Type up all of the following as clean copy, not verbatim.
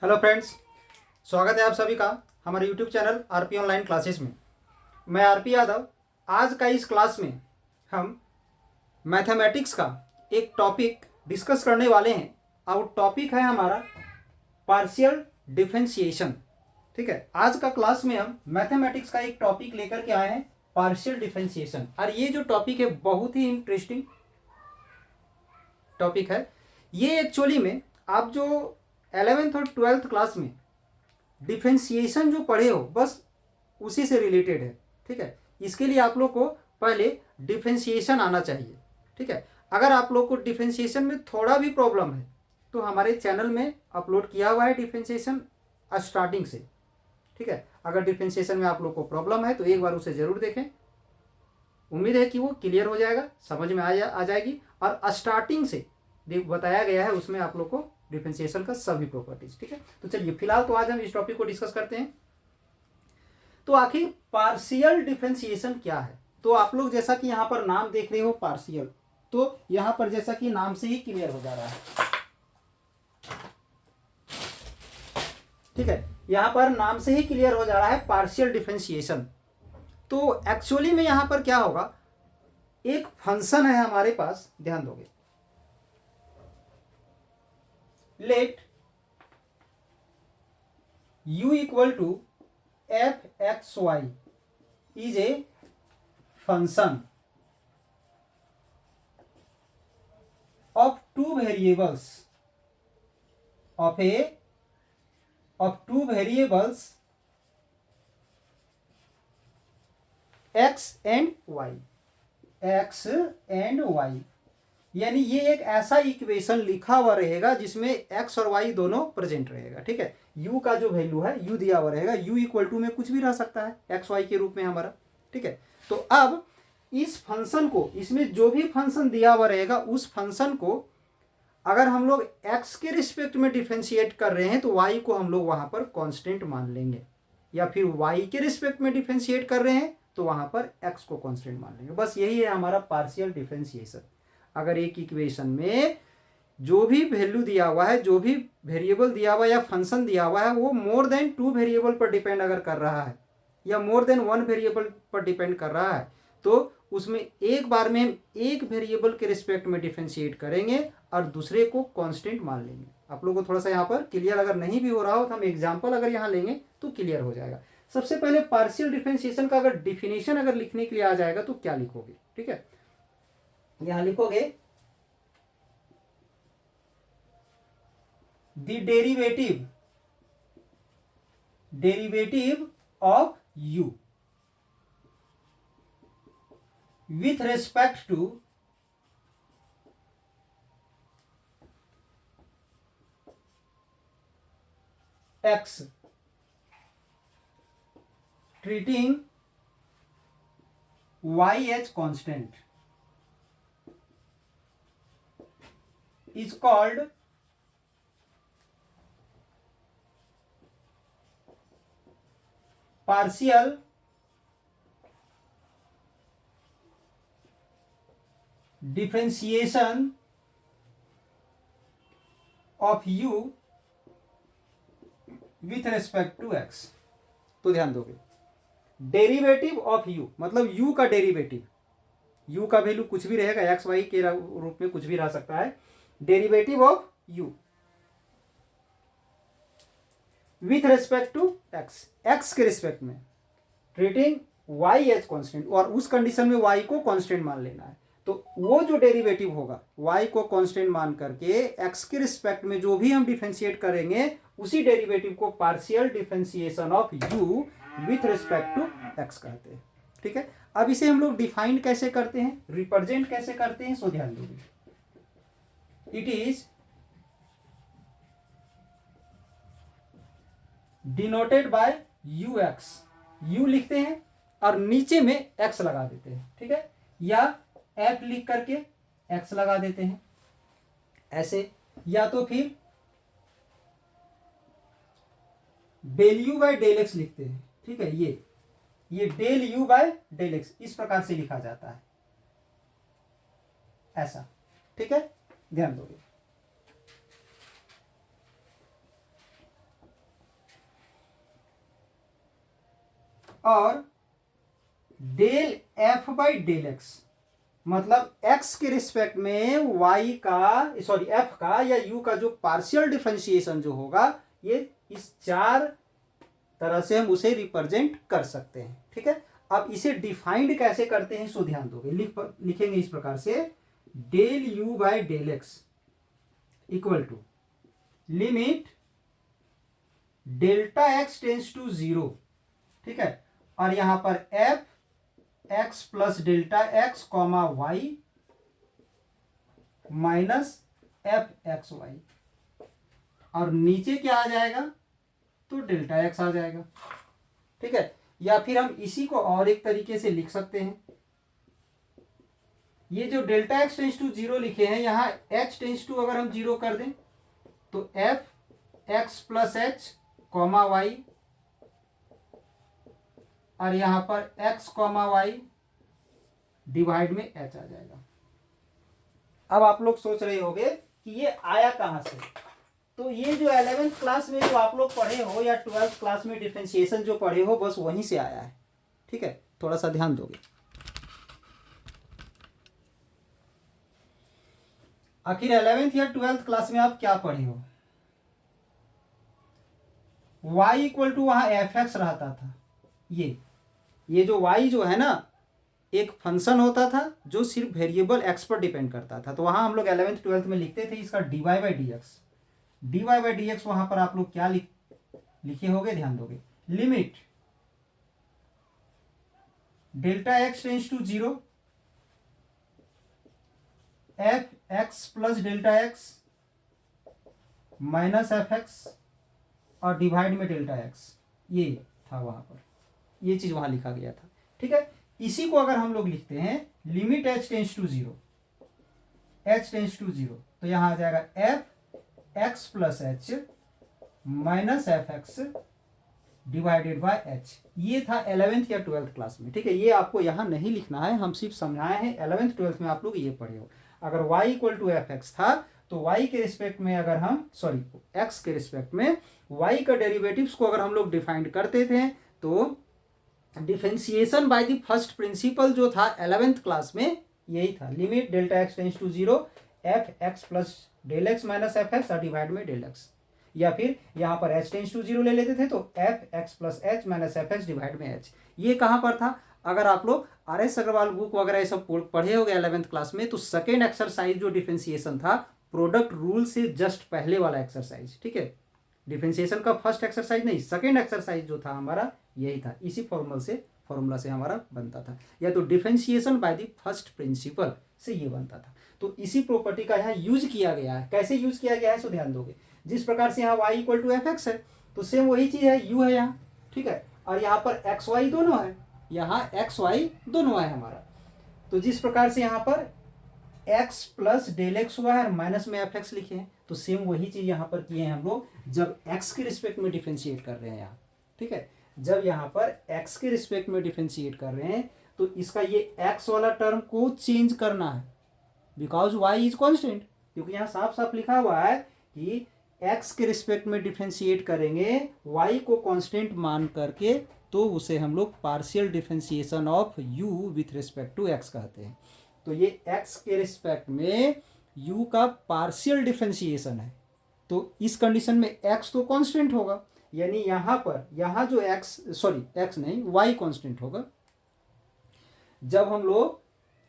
Hello friends, स्वागत है आप सभी का हमारे YouTube channel RP online classes में। मैं आरपी यादव। आज का इस क्लास में हम मैथमेटिक्स का एक टॉपिक डिस्कस करने वाले हैं और टॉपिक है हमारा पार्शियल डिफरेंशिएशन। ठीक है, आज का क्लास में हम मैथमेटिक्स का एक टॉपिक लेकर के आए हैं, पार्शियल डिफरेंशिएशन। और ये जो टॉपिक है बहुत ही इंटरेस्टिंग टॉपिक है। ये एक्चुअली में आप जो 11th और 12th क्लास में डिफरेंशिएशन जो पढ़े हो बस उसी से रिलेटेड है। ठीक है, इसके लिए आप लोग को पहले डिफरेंशिएशन आना चाहिए। ठीक है, अगर आप लोग को डिफरेंशिएशन में थोड़ा भी प्रॉब्लम है तो हमारे चैनल में अपलोड किया हुआ है डिफरेंशिएशन स्टार्टिंग से। ठीक है, अगर डिफरेंशिएशन में आप लोग को प्रॉब्लम है तो एक बार उसे ज़रूर देखें। उम्मीद है कि वो क्लियर हो जाएगा, समझ में आ जाएगी। और स्टार्टिंग से बताया गया है उसमें आप लोग को डिफरेंशिएशन का सभी प्रॉपर्टीज। ठीक है, तो चलिए फिलहाल तो आज हम इस टॉपिक को डिस्कस करते हैं। तो आखिर पार्शियल डिफरेंशिएशन क्या है? तो आप लोग जैसा कि यहाँ पर नाम देख रहे हो पार्शियल, तो यहाँ पर जैसा कि नाम से ही क्लियर हो जा रहा है। ठीक है, यहाँ पर नाम से ही क्लियर हो जा रहा है पार्शियल डिफरेंशिएशन। तो एक्चुअली में यहाँ पर क्या होगा, एक फंक्शन है हमारे पास, ध्यान दोगे। Let u equal to f(x, y) is a function of two variables of two variables x and y, x and y। यानी ये एक ऐसा इक्वेशन लिखा हुआ रहेगा जिसमें x और y दोनों प्रेजेंट रहेगा। ठीक है, u का जो वैल्यू है u दिया हुआ रहेगा, u इक्वल टू में कुछ भी रह सकता है x y के रूप में हमारा। ठीक है, तो अब इस फंक्शन को, इसमें जो भी फंक्शन दिया हुआ रहेगा उस फंक्शन को अगर हम लोग x के रिस्पेक्ट में डिफरेंशिएट कर रहे हैं तो y को हम लोग वहां पर कांस्टेंट मान लेंगे, या फिर y के रिस्पेक्ट में डिफरेंशिएट कर रहे हैं तो वहां पर x को कांस्टेंट मान लेंगे। बस यही है हमारा पार्शियल डिफरेंशिएशन। अगर एक इक्वेशन में जो भी वैल्यू दिया हुआ है, जो भी वेरिएबल दिया हुआ है या फंक्शन दिया हुआ है, वो मोर देन 2 वेरिएबल पर डिपेंड अगर कर रहा है या मोर देन 1 वेरिएबल पर डिपेंड कर रहा है, तो उसमें एक बार में हम एक वेरिएबल के रिस्पेक्ट में डिफरेंशिएट करेंगे और दूसरे को कांस्टेंट मान लेंगे। आप लोगों को थोड़ा सा यहाँ पर क्लियर अगर नहीं भी हो रहा हो तो हम एग्जाम्पल अगर यहाँ लेंगे तो क्लियर हो जाएगा। सबसे पहले पार्शियल डिफरेंशिएशन का अगर डिफिनेशन अगर लिखने के लिए आ जाएगा तो क्या लिखोगे? ठीक है, यहां लिखोगे the derivative of u with respect to x, treating y as constant, is called partial differentiation of u with respect to x। तो ध्यान दोगे, डेरिवेटिव ऑफ u मतलब u का डेरिवेटिव, u का वैल्यू कुछ भी रहेगा, x y के रूप में कुछ भी रह सकता है। Derivative of u with respect to x, x के रिस्पेक्ट में, ट्रीटिंग y एज कांस्टेंट, और उस कंडीशन में y को कांस्टेंट मान लेना है। तो वो जो डेरिवेटिव होगा y को कांस्टेंट मान करके x के रिस्पेक्ट में जो भी हम डिफरेंशिएट करेंगे उसी डेरिवेटिव को partial differentiation of u with respect to x कहते हैं। ठीक है, अब इसे हम लोग डिफाइन कैसे करते हैं, रिप्रेजेंट कैसे करते हैं, सो ध्यान दोगे। It is denoted bye ux, u लिखते हैं और नीचे में x लगा देते हैं। ठीक है, या f लिख करके x लगा देते हैं ऐसे, या तो फिर del u by del x लिखते हैं। ठीक है, ये del u by del x इस प्रकार से लिखा जाता है ऐसा। ठीक है, ध्यान दोगे। और del f by del x, मतलब x के रिस्पेक्ट में y का सॉरी f का या u का जो पार्शियल डिफरेंशिएशन जो होगा, ये इस चार तरह से हम उसे रिप्रेजेंट कर सकते हैं। ठीक है, अब इसे डिफाइंड कैसे करते हैं सो ध्यान दोगे। लिखेंगे इस प्रकार से, del u by del x equal to limit delta x tends to zero. ठीक है, और यहां पर f x plus delta x comma y minus f x y, और नीचे क्या आ जाएगा, तो डेल्टा एक्स आ जाएगा। ठीक है, या फिर हम इसी को और एक तरीके से लिख सकते हैं, ये जो delta x tends to zero लिखे हैं, यहां एच टेंस टू अगर हम जीरो कर दें तो f x plus h comma y, और यहां पर x कॉमा वाई डिवाइड में h आ जाएगा। अब आप लोग सोच रहे होंगे कि ये आया कहां से, तो ये जो 11th क्लास में जो आप लोग पढ़े हो या 12th क्लास में डिफरेंशिएशन जो पढ़े हो, बस वहीं से आया है। ठीक है, थोड़ा सा ध्यान दोगे। आखिर 11th या 12th क्लास में आप क्या पढ़े हो, y इक्वल टू वहां एफ एक्स रहता था। ये जो y जो है ना, एक फंक्शन होता था जो सिर्फ वेरिएबल x पर डिपेंड करता था। तो वहां हम लोग 11th 12th में लिखते थे इसका dy by d x. dy by d x वहां पर आप लोग क्या लिखे होगे, ध्यान दोगे, limit delta x tends to zero f x plus delta x minus f x और डिवाइड में डेल्टा एक्स, ये था वहां पर, ये चीज वहां लिखा गया था। ठीक है, इसी को अगर हम लोग लिखते हैं limit h tends to zero, h tends to zero, तो यहां आ जाएगा f x plus h minus f x divided by h. ये था 11th या 12th क्लास में। ठीक है, ये आपको यहां नहीं लिखना है, हम सिर्फ समझाए हैं। 11th 12th में आप लोग ये पढ़े हो। अगर y equal to f x था तो y के रिस्पेक्ट में अगर हम सॉरी x के रिस्पेक्ट में y का डेरिवेटिव्स को अगर हम लोग डिफाइंड करते थे, तो differentiation by the first principle जो था 11th क्लास में, यही था, limit delta x tends to zero f x plus del x minus f x और डिवाइड में डेल एक्स, या फिर यहां पर एच टेंस टू जीरो ले लेते थे तो f x plus h minus f x divide में एच। ये कहां पर था, अगर आप लोग आर एस अग्रवाल बुक वगैरह ये सब पढ़े हो गए 11th क्लास में, तो सेकेंड एक्सरसाइज जो डिफरेंशिएशन था, प्रोडक्ट रूल से जस्ट पहले वाला एक्सरसाइज। ठीक है, डिफरेंशिएशन का फर्स्ट एक्सरसाइज नहीं, सेकेंड एक्सरसाइज जो था हमारा यही था। इसी फॉर्मूला से हमारा बनता था, या तो differentiation by the first principal से ये बनता था। तो इसी प्रॉपर्टी का यहाँ यूज किया गया है। कैसे यूज किया गया है सो ध्यान दोगे, जिस प्रकार से यहाँ y equal to f x है, तो सेम वही चीज है, u है यहाँ। ठीक है, और यहाँ पर एक्स वाई दोनों है, यहाँ एक्स वाई दोनों है हमारा। तो जिस प्रकार से यहाँ पर x प्लस डेल एक्स हुआ है और माइनस में एफ एक्स लिखे हैं, तो सेम वही चीज यहाँ पर किए हैं हम लोग, जब x के रिस्पेक्ट में डिफरेंशिएट कर रहे हैं यहाँ। ठीक है, जब यहाँ पर x के रिस्पेक्ट में डिफरेंशिएट कर रहे हैं, तो इसका ये x वाला टर्म को चेंज करना है, बिकॉज y इज कॉन्स्टेंट। क्योंकि यहाँ साफ साफ लिखा हुआ है कि x के रिस्पेक्ट में डिफरेंशिएट करेंगे y को कांस्टेंट मान करके, तो उसे हम लोग partial differentiation of u with respect to x कहते हैं। तो ये x के रिस्पेक्ट में u का पार्शियल डिफरेंशिएशन है, तो इस कंडीशन में x तो कांस्टेंट होगा, यानी यहाँ जो x नहीं y कांस्टेंट होगा। जब हम लोग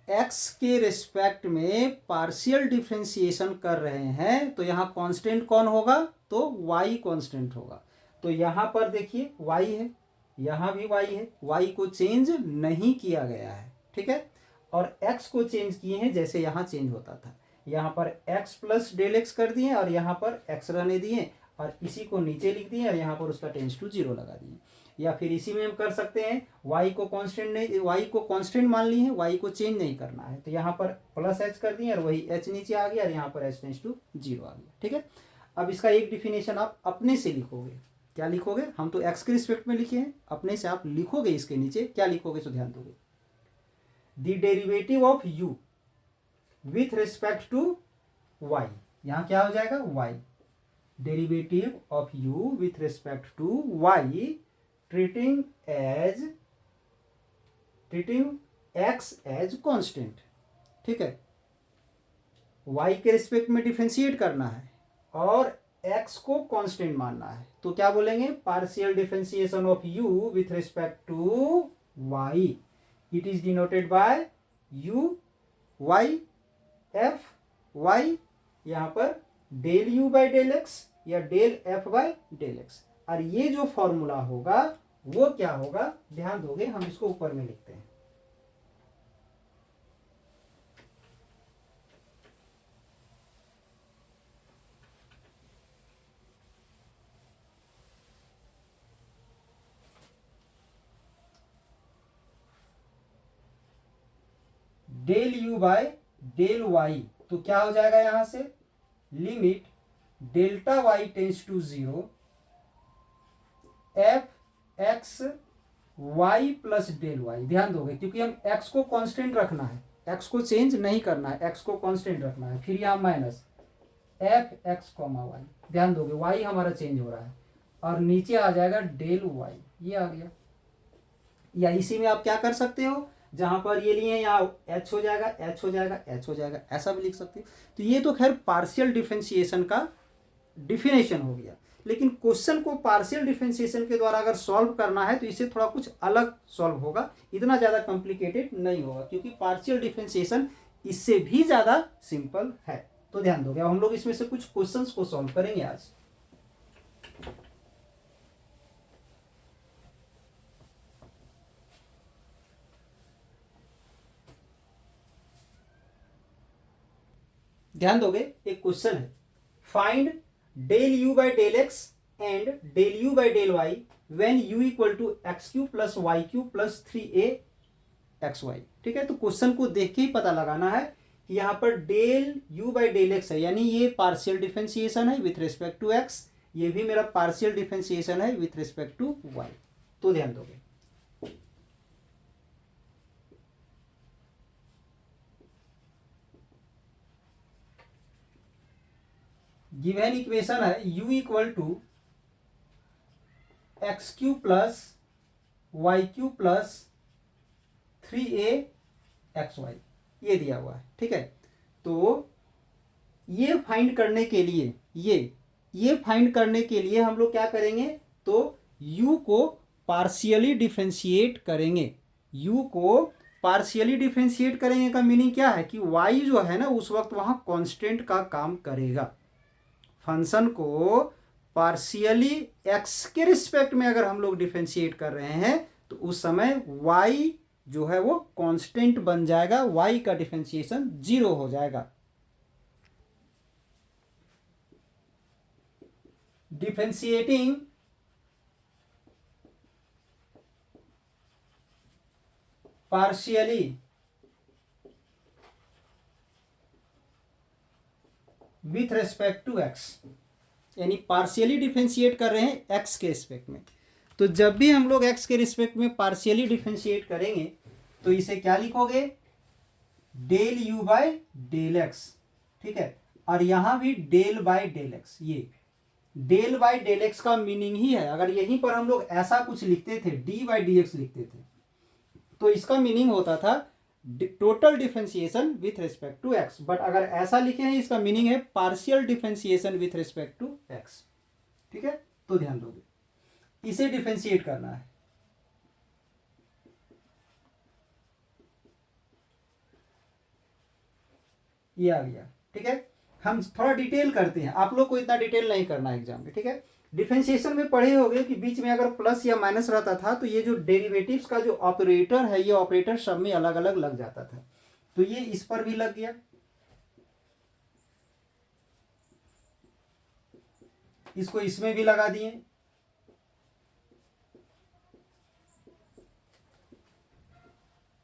x के रिस्पेक्ट में पार्शियल डिफरेंशिएशन कर रहे हैं, तो यहाँ कांस्टेंट कौन होगा, तो y कांस्टेंट होगा। तो यहाँ पर देखिए y है, यहाँ भी y है, y को चेंज नहीं किया गया है। ठीक है, और x को चेंज किए हैं, जैसे यहाँ चेंज होता था, यहाँ पर x प्लस डेल एक्स कर दिए और यहाँ पर x रहने दिए, और इसी को नीचे लिख दिए और यहाँ पर उसका टेंस टू जीरो लगा दिए। या फिर इसी में हम कर सकते हैं, y को कांस्टेंट मान ली है, y को चेंज नहीं करना है, तो यहाँ पर प्लस h कर दिए और वही h नीचे आ गया और यहाँ पर h टेंस टू जीरो आ गया। ठीक है, अब इसका एक डिफिनेशन आप अपने से लिखोगे। क्या लिखोगे, हम तो x के रिस्पेक्ट में लिखे हैं, अपने से आप लिखोगे इसके नीचे क्या लिखोगे, तो ध्यान दोगे, the derivative of u with respect to y, यहाँ क्या हो जाएगा, y, derivative of u with respect to y treating as treating x as constant, ठीक है, वाई के रिस्पेक्ट में डिफरेंशिएट करना है और एक्स को कांस्टेंट मानना है, तो क्या बोलेंगे, partial differentiation of u with respect to y, it is denoted by u y f y, यहाँ पर del u by del x या del f by del x. और ये जो फॉर्मूला होगा वो क्या होगा, ध्यान दोगे, हम इसको ऊपर में लिखते हैं। Del u by del y, तो क्या हो जाएगा यहां से, limit delta y tends to 0 f x y plus del y. ध्यान दोगे क्योंकि हम एक्स को कांस्टेंट रखना है, एक्स को चेंज नहीं करना है, एक्स को कांस्टेंट रखना है, फिर यहां minus f x comma y. ध्यान दोगे वाई हमारा चेंज हो रहा है और नीचे आ जाएगा डेल वाई, ये आ गया। या इसी में आप क्या कर सकते हो, जहां पर ये लिए यहाँ एच हो जाएगा, एच हो जाएगा, एच हो जाएगा, ऐसा भी लिख सकते हो। तो ये तो खैर पार्शियल डिफरेंशिएशन का डिफिनेशन हो गया, लेकिन क्वेश्चन को पार्शियल डिफरेंशिएशन के द्वारा अगर सॉल्व करना है तो इसे थोड़ा कुछ अलग सॉल्व होगा, इतना ज़्यादा कॉम्प्लिकेटेड नहीं होगा, क्योंकि पार्शियल डिफरेंशिएशन इससे भी ज़्यादा सिंपल है। तो ध्यान दोगे, अब हम लोग इसमें से कुछ क्वेश्चंस को सॉल्व करेंगे आज। ध्यान दोगे, एक क्वेश्चन है, find del u by del x and del u by del y when u equal to x cube plus y cube plus 3a x y. ठीक है, तो क्वेश्चन को देख के ही पता लगाना है कि यहाँ पर del u by del x है, यानी ये पार्शियल डिफरेंशिएशन है विथ रिस्पेक्ट टू एक्स, ये भी मेरा पार्शियल डिफरेंशिएशन है विथ रिस्पेक्ट टू वाई। तो ध्यान दोगे, गिवन इक्वेशन है u equal to x cube plus y cube plus 3a x y, ये दिया हुआ है। ठीक है, तो ये फाइंड करने के लिए ये फाइंड करने के लिए हम लोग क्या करेंगे, तो u को पार्शियली डिफरेंशिएट करेंगे। u को पार्शियली डिफरेंशिएट करेंगे का मीनिंग क्या है कि y जो है ना उस वक्त वहां कांस्टेंट का काम करेगा। फंक्शन को पार्शियली x के रिस्पेक्ट में अगर हम लोग डिफरेंशिएट कर रहे हैं तो उस समय y जो है वो कांस्टेंट बन जाएगा, y का डिफरेंशिएशन 0 हो जाएगा। Differentiating partially with respect to x, यानी पार्शियली डिफरेंशिएट कर रहे हैं x के रिस्पेक्ट में। तो जब भी हम लोग x के रिस्पेक्ट में पार्शियली डिफरेंशिएट करेंगे तो इसे क्या लिखोगे, del u by del x. ठीक है, और यहां भी डेल बाय डेल एक्स, ये डेल बाय डेल एक्स का मीनिंग ही है, अगर यहीं पर हम लोग ऐसा कुछ लिखते थे डी बाई डी एक्स लिखते थे तो इसका मीनिंग होता था total differentiation with respect to x, but अगर ऐसा लिखे हैं इसका मीनिंग है partial differentiation with respect to x. ठीक है, तो ध्यान दोगे, इसे डिफरेंशिएट करना है। ये आ गया। ठीक है, हम थोड़ा डिटेल करते हैं, आप लोग को इतना डिटेल नहीं करना है एग्जाम में। ठीक है, डिफरेंशिएशन में पढ़े होंगे कि बीच में अगर प्लस या माइनस रहता था तो ये जो डेरिवेटिव्स का जो ऑपरेटर है ये ऑपरेटर सब में अलग अलग लग जाता था, तो ये इस पर भी लग गया, इसको इसमें भी लगा दिए,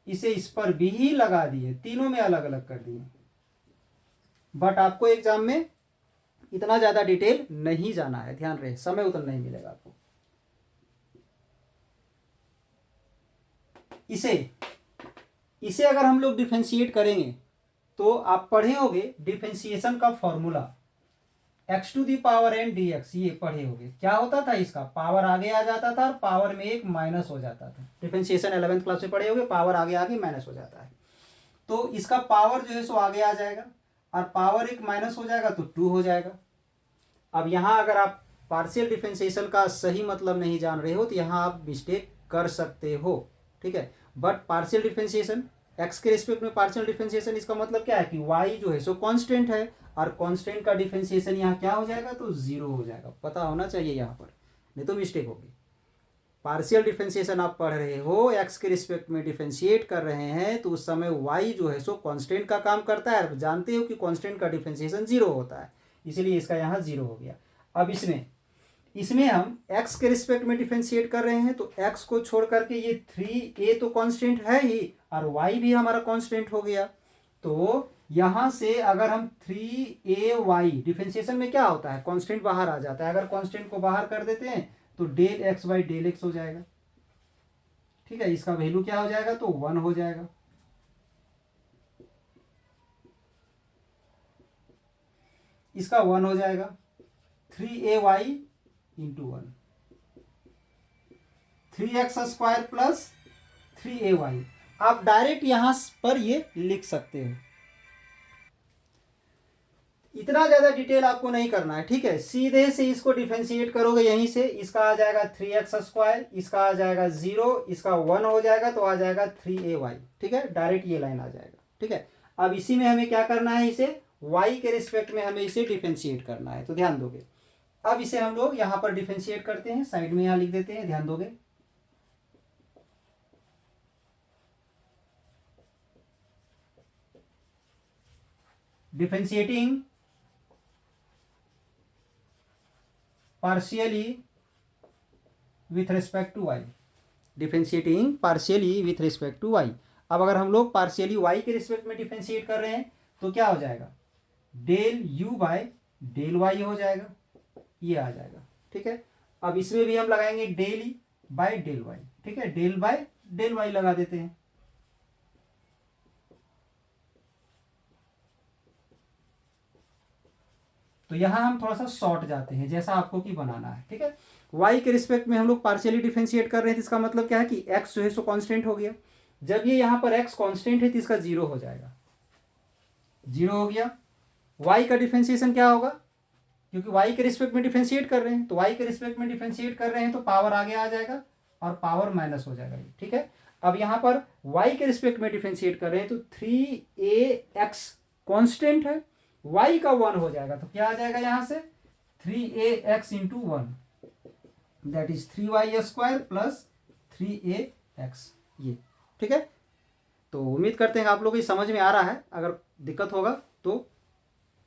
इसे इस पर भी लगा दिए, तीनों में अलग अलग कर दिए। बट आपको एग्जाम में इतना ज्यादा डिटेल नहीं जाना है, ध्यान रहे, समय उतना नहीं मिलेगा आपको। इसे अगर हम लोग डिफरेंशिएट करेंगे तो आप पढ़े होंगे डिफरेंशिएशन का formula, x to the power n d x, ये पढ़े होगे क्या होता था, इसका पावर आगे आ जाता था और पावर में एक माइनस हो जाता था। डिफरेंशिएशन 11th क्लास में पढ़े होगे, पावर आगे आगे माइनस हो जाता है। तो इसका पावर जो है सो आगे आ जाएगा और पावर एक माइनस हो जाएगा तो 2 हो जाएगा। अब यहाँ अगर आप पार्शियल डिफरेंशिएशन का सही मतलब नहीं जान रहे हो तो यहाँ आप मिस्टेक कर सकते हो, ठीक है। बट पार्शियल डिफरेंशिएशन एक्स के रिस्पेक्ट में पार्शियल डिफरेंशिएशन, इसका मतलब क्या है कि वाई जो है सो कांस्टेंट है और कांस्टेंट का डिफरेंशिएशन यहाँ क्या हो जाएगा, तो 0 हो जाएगा। पता होना चाहिए यहाँ पर, नहीं तो मिस्टेक होगी। पार्शियल डिफरेंशिएशन आप पढ़ रहे हो, एक्स के रिस्पेक्ट में डिफरेंशिएट कर रहे हैं, तो उस समय वाई जो है सो कांस्टेंट का काम करता है। जानते हो कि कांस्टेंट का डिफरेंशिएशन 0 होता है, इसीलिए इसका यहाँ 0 हो गया। अब इसमें हम x के रिस्पेक्ट में डिफरेंशिएट कर रहे हैं, तो x को छोड़ करके ये 3a तो कांस्टेंट है ही और y भी हमारा कांस्टेंट हो गया। तो यहां से अगर हम 3ay, डिफरेंशिएशन में क्या होता है, कांस्टेंट बाहर आ जाता है। अगर कांस्टेंट को बाहर कर देते हैं तो del x by del x हो जाएगा, ठीक है। इसका वैल्यू क्या हो जाएगा, तो 1 हो जाएगा। इसका 1 हो जाएगा। 3ay into 1, 3x² plus 3ay। आप डायरेक्ट यहां पर ये लिख सकते हो, इतना ज्यादा डिटेल आपको नहीं करना है, ठीक है। सीधे से इसको डिफरेंशिएट करोगे यहीं से, इसका आ जाएगा 3x², इसका आ जाएगा 0, इसका 1 हो जाएगा तो आ जाएगा 3ay, ठीक है। डायरेक्ट ये लाइन आ जाएगा, ठीक है। अब इसी में हमें क्या करना है, इसे y के रिस्पेक्ट में हमें इसे डिफरेंशिएट करना है, तो ध्यान दोगे। अब इसे हम लोग यहां पर डिफरेंशिएट करते हैं, साइड में यहां लिख देते हैं, ध्यान दोगे। Differentiating partially with respect to y, differentiating partially with respect to y। अब अगर हम लोग पार्शियली y के रिस्पेक्ट में डिफरेंशिएट कर रहे हैं तो क्या हो जाएगा, del u by del y हो जाएगा, ये आ जाएगा, ठीक है। अब इसमें भी हम लगाएंगे del e by del y, ठीक है। डेल बाय डेल वाई लगा देते हैं, तो यहां हम थोड़ा सा शॉर्ट जाते हैं, जैसा आपको की बनाना है, ठीक है। y के रिस्पेक्ट में हम लोग पार्शियली डिफरेंशिएट कर रहे हैं, तो इसका मतलब क्या है कि x जो है सो कांस्टेंट हो गया। जब ये यहां पर x कांस्टेंट है तो इसका 0 हो जाएगा, 0 हो गया। y का डिफरेंशिएशन क्या होगा, क्योंकि y के रिस्पेक्ट में डिफरेंशिएट कर रहे हैं, तो y के रिस्पेक्ट में डिफरेंशिएट कर रहे हैं तो पावर आगे आ जाएगा और पावर माइनस हो जाएगा, ठीक है। अब यहां पर y के रिस्पेक्ट में डिफरेंशिएट कर रहे हैं तो 3ax कांस्टेंट है, y का 1 हो जाएगा, तो क्या आ जाएगा यहां से 3ax into 1, that is 3y² plus 3ax, ये, ठीक है। तो उम्मीद करते हैं आप लोग ये समझ में आ रहा है। अगर दिक्कत होगा तो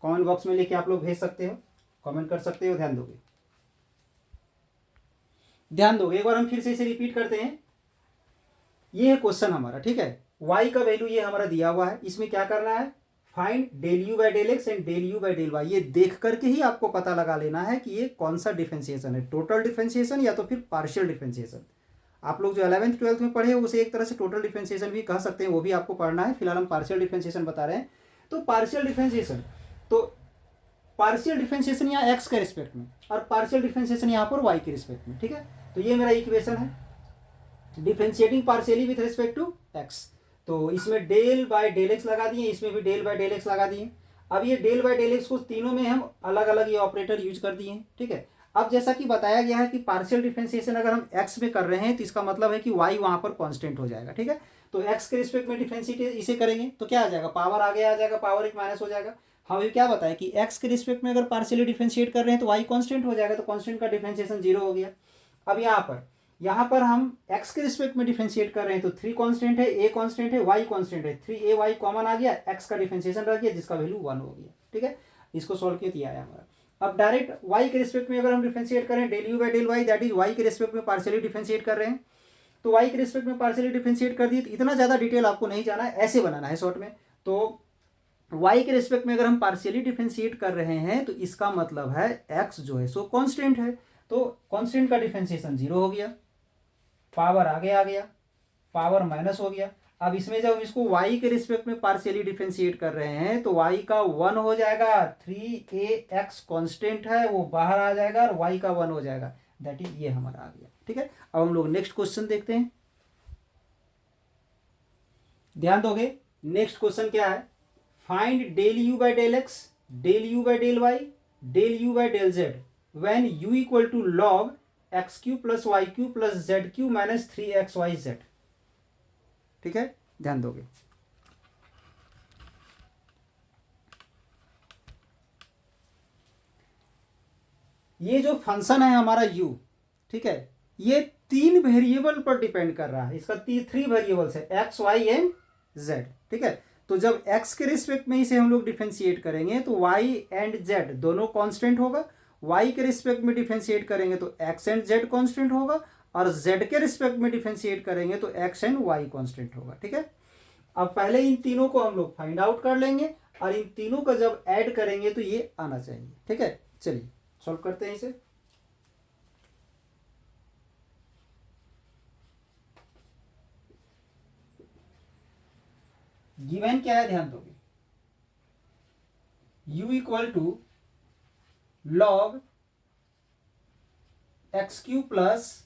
कमेंट बॉक्स में लेके आप लोग भेज सकते हो, कमेंट कर सकते हो। ध्यान दोगे एक बार हम फिर से इसे रिपीट करते हैं। ये है क्वेश्चन हमारा, ठीक है। y का वैल्यू ये हमारा दिया हुआ है, इसमें क्या करना है, find del u by del x and del u by del y. ये देख करके ही आपको पता लगा लेना है कि ये कौन सा डिफरेंशिएशन है, टोटल डिफरेंशिएशन या तो फिर पार्शियल डिफरेंशिएशन। आप लोग जो 11th 12th में पढ़े हो उसे एक तरह से टोटल डिफरेंशिएशन भी कह सकते हैं, वो भी आपको पढ़ना है। फिलहाल हम पार्शियल डिफरेंशिएशन बता रहे हैं। तो पार्शियल डिफरेंशिएशन, तो पार्शियल डिफरेंशिएशन यहाँ एक्स के रिस्पेक्ट में और पार्शियल डिफरेंशिएशन यहाँ पर वाई के रिस्पेक्ट में, ठीक है। तो ये मेरा इक्वेशन है, differentiating partially with respect to x. तो इसमें डेल बाय डेल एक्स लगा दिए, इसमें भी डेल बाय डेल एक्स लगा दिए। अब ये डेल बाय डेल एक्स को तीनों में हम अलग अलग ये ऑपरेटर यूज कर दिए हैं, ठीक है। अब जैसा कि बताया गया है कि पार्शियल डिफरेंशिएशन अगर हम एक्स में कर रहे हैं तो इसका मतलब है कि वाई वहां पर कांस्टेंट हो जाएगा, ठीक है। तो एक्स के रिस्पेक्ट में डिफरेंशिएट इसे करेंगे तो क्या आ जाएगा, पावर आगे आ जाएगा, पावर एक माइनस हो जाएगा। हम ये क्या बताया कि एक्स के रिस्पेक्ट में अगर पार्शियली डिफरेंशिएट कर रहे हैं तो वाई कांस्टेंट हो जाएगा, तो कांस्टेंट का डिफरेंशिएशन 0 हो गया। अब यहाँ पर हम x के रिस्पेक्ट में डिफरेंशिएट कर रहे हैं तो 3 कांस्टेंट है, a कांस्टेंट है, y कांस्टेंट है, 3ay कॉमन आ गया, x का डिफरेंशिएशन रह गया जिसका वैल्यू 1 हो गया, ठीक है। इसको सॉल्व किया तो आया हमारा। अब डायरेक्ट y के रिस्पेक्ट में अगर हम डिफरेंशिएट करें del u by del y, that is y के रिस्पेक्ट में पार्शियली डिफरेंशिएट कर रहे हैं, तो y के रिस्पेक्ट में पार्शियली डिफरेंशिएट कर दिए। तो इतना ज़्यादा डिटेल आपको नहीं जाना है, ऐसे बनाना है शॉर्ट में। तो y के रिस्पेक्ट में अगर हम पार्शियली डिफरेंशिएट कर रहे हैं तो इसका मतलब है x जो है सो कांस्टेंट है, तो कांस्टेंट का डिफरेंशिएशन 0 हो गया, पावर आगे आ गया, पावर माइनस हो गया। अब इसमें जब हम इसको y के रिस्पेक्ट में पार्शियली डिफरेंशिएट कर रहे हैं तो y का 1 हो जाएगा, 3ax कांस्टेंट है वो बाहर आ जाएगा और y का 1 हो जाएगा, दैट इज ये हमारा आ गया। ठीक है, अब हम लोग नेक्स्ट क्वेश्चन देखते हैं, ध्यान दोगे। नेक्स्ट क्वेश्चन क्या है, find del u by del x, del u by del y, del u by del z when u equal to log x cube plus y cube plus z cube minus 3xyz। ठीक है, ध्यान दोगे। ये जो function है हमारा u, ठीक है, ये 3 वेरिएबल पर डिपेंड कर रहा है, इसका 3 वेरिएबल्स है x y एंड z। ठीक है, तो जब x के रिस्पेक्ट में इसे हम लोग डिफरेंशिएट करेंगे तो y एंड z दोनों कांस्टेंट होगा, y के रिस्पेक्ट में डिफरेंशिएट करेंगे तो x एंड z कांस्टेंट होगा, और z के रिस्पेक्ट में डिफरेंशिएट करेंगे तो x एंड y कांस्टेंट होगा। ठीक है, अब पहले इन तीनों को हम लोग फाइंड आउट कर लेंगे और इन तीनों का जब ऐड करेंगे तो ये आना चाहिए। ठीक है, चलिए सॉल्व करते हैं इसे। गिवन क्या है, ध्यान दोगे, u equal to log x cube plus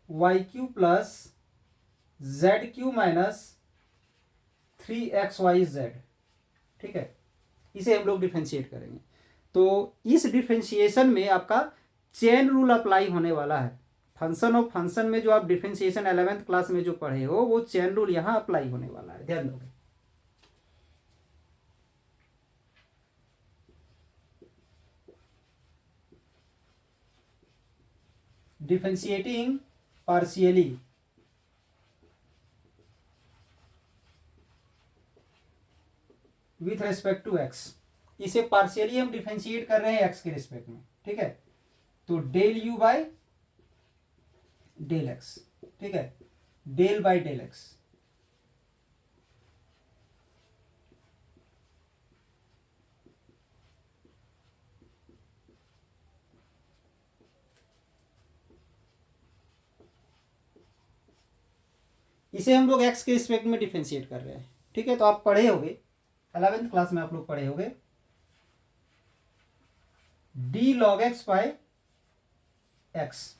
y cube plus z cube minus 3xyz। ठीक है, इसे हम लोग डिफरेंशिएट करेंगे तो इस डिफरेंशिएशन में आपका चेन रूल अप्लाई होने वाला है। फंक्शन ऑफ फंक्शन में जो आप डिफरेंशिएशन 11th क्लास में जो पढ़े हो वो चेन रूल यहां अप्लाई होने वाला है, ध्यान दोगे। Differentiating partially with respect to x, इसे पार्शियली हम डिफरेंशिएट कर रहे हैं एक्स के रिस्पेक्ट में। ठीक है, तो del u by del x, ठीक है, डेल बाय डेल एक्स। इसे हम लोग एक्स के रिस्पेक्ट में डिफरेंशिएट कर रहे हैं। ठीक है, तो आप पढ़े होंगे 11th क्लास में, आप लोग पढ़े होंगे d log x by x.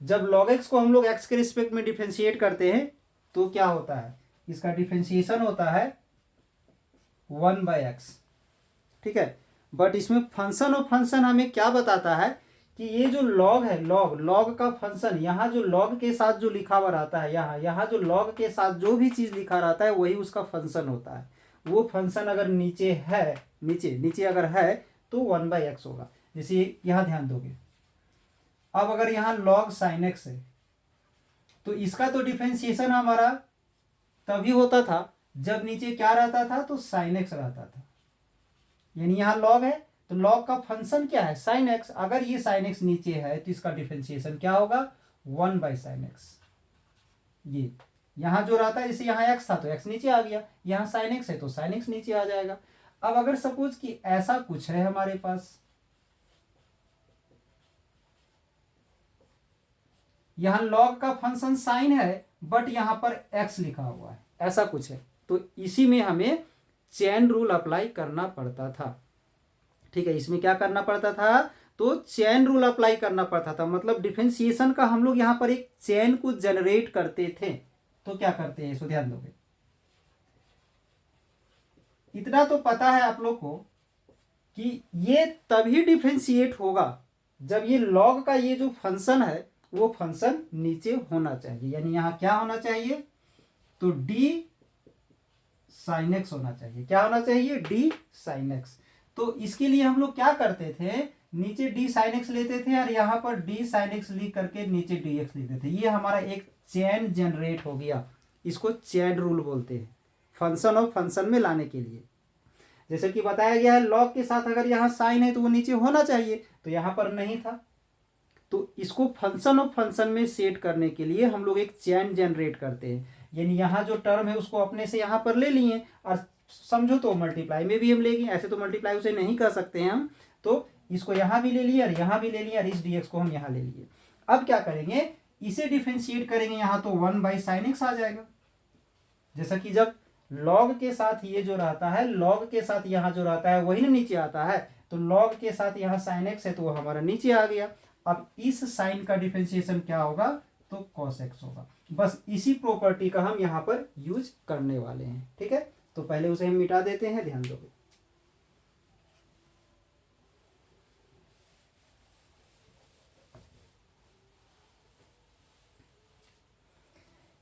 जब log x को हम लोग x के रिस्पेक्ट में डिफरेंशिएट करते हैं तो क्या होता है, इसका डिफरेंशिएशन होता है 1/x। ठीक है, बट इसमें फंक्शन ऑफ फंक्शन हमें क्या बताता है कि ये जो log है, log का फंक्शन, यहाँ जो log के साथ जो लिखा हुआ रहता है, यहाँ जो log के साथ जो भी चीज लिखा रहता है वही उसका फंक्शन होता है। वो फंक्शन अगर नीचे है, नीचे अगर है तो 1/x होगा। जैसे यहाँ ध्यान दोगे, अब अगर यहाँ log sin x है तो इसका तो डिफरेंशिएशन हमारा तभी होता था जब नीचे क्या रहता था, तो sin x रहता था। यानी यहाँ log है तो log का फंक्शन क्या है, sin x। अगर ये sin x नीचे है तो इसका डिफरेंशिएशन क्या होगा, 1/sin x। ये यहाँ जो रहता है, जैसे यहाँ x था तो x नीचे आ गया, यहाँ sin x है तो sin x नीचे आ जाएगा। अब अगर सपोज कि ऐसा कुछ है हमारे पास, यहाँ log का फंक्शन साइन है बट यहाँ पर x लिखा हुआ है, ऐसा कुछ है, तो इसी में हमें चेन रूल अप्लाई करना पड़ता था। ठीक है, इसमें क्या करना पड़ता था, तो चेन रूल अप्लाई करना पड़ता था। मतलब डिफरेंशिएशन का हम लोग यहाँ पर एक चेन को जनरेट करते थे। तो क्या करते हैं, इसको ध्यान दोगे। इतना तो पता है आप लोग को कि ये तभी डिफरेंशिएट होगा जब ये log का ये जो फंक्शन है वो फंक्शन नीचे होना चाहिए। यानी यहां क्या होना चाहिए, तो d sin x होना चाहिए। क्या होना चाहिए, d sin x। तो इसके लिए हम लोग क्या करते थे, नीचे d sin x लेते थे और यहां पर d sin x लिख करके नीचे dx लिखते थे। ये हमारा एक चेन जनरेट हो गया, इसको चेन रूल बोलते हैं फंक्शन ऑफ फंक्शन में लाने के लिए। जैसे कि बताया गया है log के साथ अगर यहाँ साइन है तो वो नीचे होना चाहिए, तो यहाँ पर नहीं था। तो इसको फंक्शन ऑफ फंक्शन में सेट करने के लिए हम लोग एक चेन जनरेट करते हैं। यानी यहाँ जो टर्म है उसको अपने से यहाँ पर ले लिए, और समझो तो मल्टीप्लाई में भी हम लेंगे, ऐसे तो मल्टीप्लाई उसे नहीं कर सकते हैं हम, तो इसको यहाँ भी ले लिए और यहाँ भी ले लिए और इस dx को हम यहाँ ले लिए। अब क्या करेंगे, इसे डिफरेंशिएट करेंगे, यहाँ तो 1/sin x आ जाएगा। जैसा कि जब log के साथ ये जो रहता है, log के साथ यहाँ जो रहता है वही ना नीचे आता है, तो log के साथ यहाँ sin x है तो वो हमारा नीचे आ गया। अब इस साइन का डिफरेंशिएशन क्या होगा, तो cos x होगा। बस इसी प्रॉपर्टी का हम यहाँ पर यूज करने वाले हैं, ठीक है। तो पहले उसे हम मिटा देते हैं, ध्यान दो।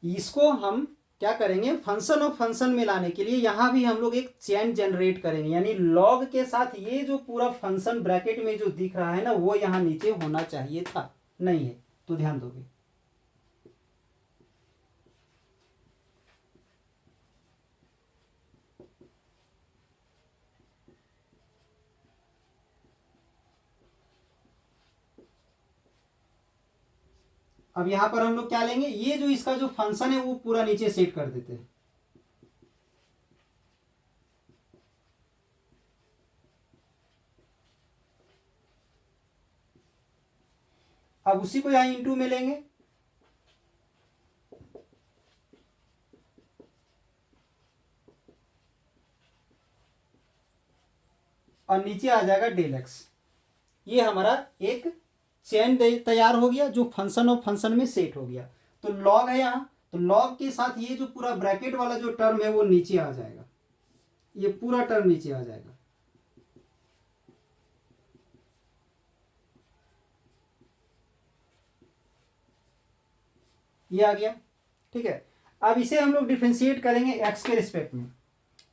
इसको हम क्या करेंगे, फंक्शन ऑफ फंक्शन में लाने के लिए यहां भी हम लोग एक चेन जनरेट करेंगे, यानी लॉग के साथ ये जो पूरा फंक्शन ब्रैकेट में जो दिख रहा है ना, वो यहां नीचे होना चाहिए था, नहीं है, तो ध्यान दोगे। अब यहां पर हम लोग क्या लेंगे, ये जो इसका जो फंक्शन है वो पूरा नीचे सेट कर देते हैं। अब उसी को यहां इंटू में लेंगे, और नीचे आ जाएगा डेल एक्स। ये हमारा एक चेन तैयार हो गया जो फंक्शन ऑफ फंक्शन में सेट हो गया। तो लॉग है यहाँ, तो लॉग के साथ ये जो पूरा ब्रैकेट वाला जो टर्म है वो नीचे आ जाएगा, ये पूरा टर्म नीचे आ जाएगा। ये आ गया, ठीक है। अब इसे हम लोग डिफ्रेंशिएट करेंगे एक्स के रिस्पेक्ट में।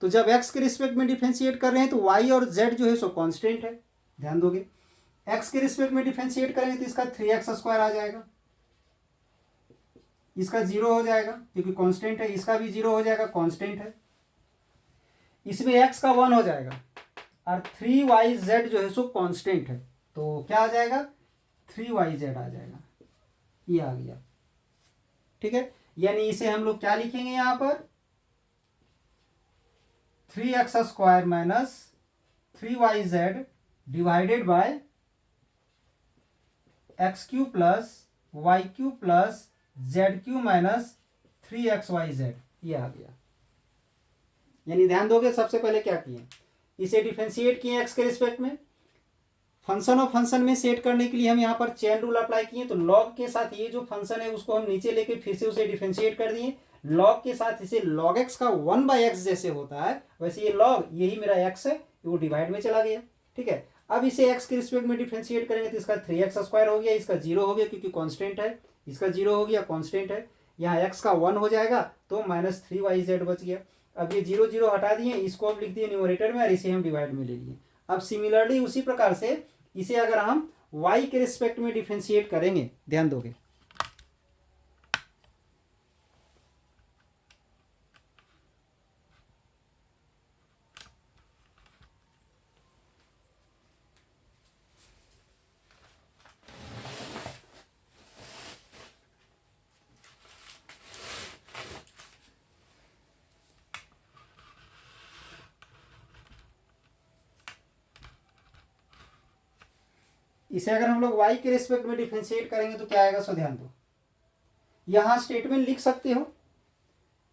तो जब एक्स के रिस्पेक्ट में डिफ्रेंशिएट कर रहे हैं तो वाई और जेड जो है सो कांस्टेंट है, ध्यान दोगे। एक्स के रिस्पेक्ट में डिफ्रेंशिएट करेंगे तो इसका 3x² आ जाएगा, इसका 0 हो जाएगा क्योंकि कांस्टेंट है, इसका भी 0 हो जाएगा, कांस्टेंट है। इसमें x का 1 हो जाएगा और 3yz जो है सो कांस्टेंट है, तो क्या आ जाएगा, 3yz आ जाएगा। ये आ गया, ठीक है। यानी इसे हम लोग क्या लिखेंगे यहां पर, 3x² minus 3yz divided by x³ plus y³ plus z³ minus 3xyz। ये आ गया। यानी ध्यान दोगे, सबसे पहले क्या किए, इसे डिफरेंशिएट किए एक्स के रिस्पेक्ट में, फंक्शन ऑफ फंक्शन में सेट करने के लिए हम यहाँ पर चेन रूल अप्लाई किए। तो लॉग के साथ ये जो फंक्शन है उसको हम नीचे लेके फिर से उसे डिफरेंशिएट कर दिए। लॉग के साथ इसे log x का 1/x जैसे होता है वैसे ये लॉग, यही मेरा x है, वो डिवाइड में चला गया, ठीक है। अब इसे x के रिस्पेक्ट में डिफरेंशिएट करेंगे तो इसका 3x² हो गया, इसका 0 हो गया क्योंकि कांस्टेंट है, इसका 0 हो गया, कांस्टेंट है। यहाँ x का 1 हो जाएगा तो -3yz बच गया। अब ये 0 0 हटा दिए, इसको अब लिख दिए न्यूमरेटर में और इसे हम डिवाइड में ले लिए। अब सिमिलरली उसी प्रकार से इसे अगर हम y के रिस्पेक्ट में डिफरेंशिएट करेंगे, ध्यान दोगे, इसे अगर हम लोग y के रिस्पेक्ट में डिफरेंशिएट करेंगे तो क्या आएगा, सो ध्यान दो। यहां स्टेटमेंट लिख सकते हो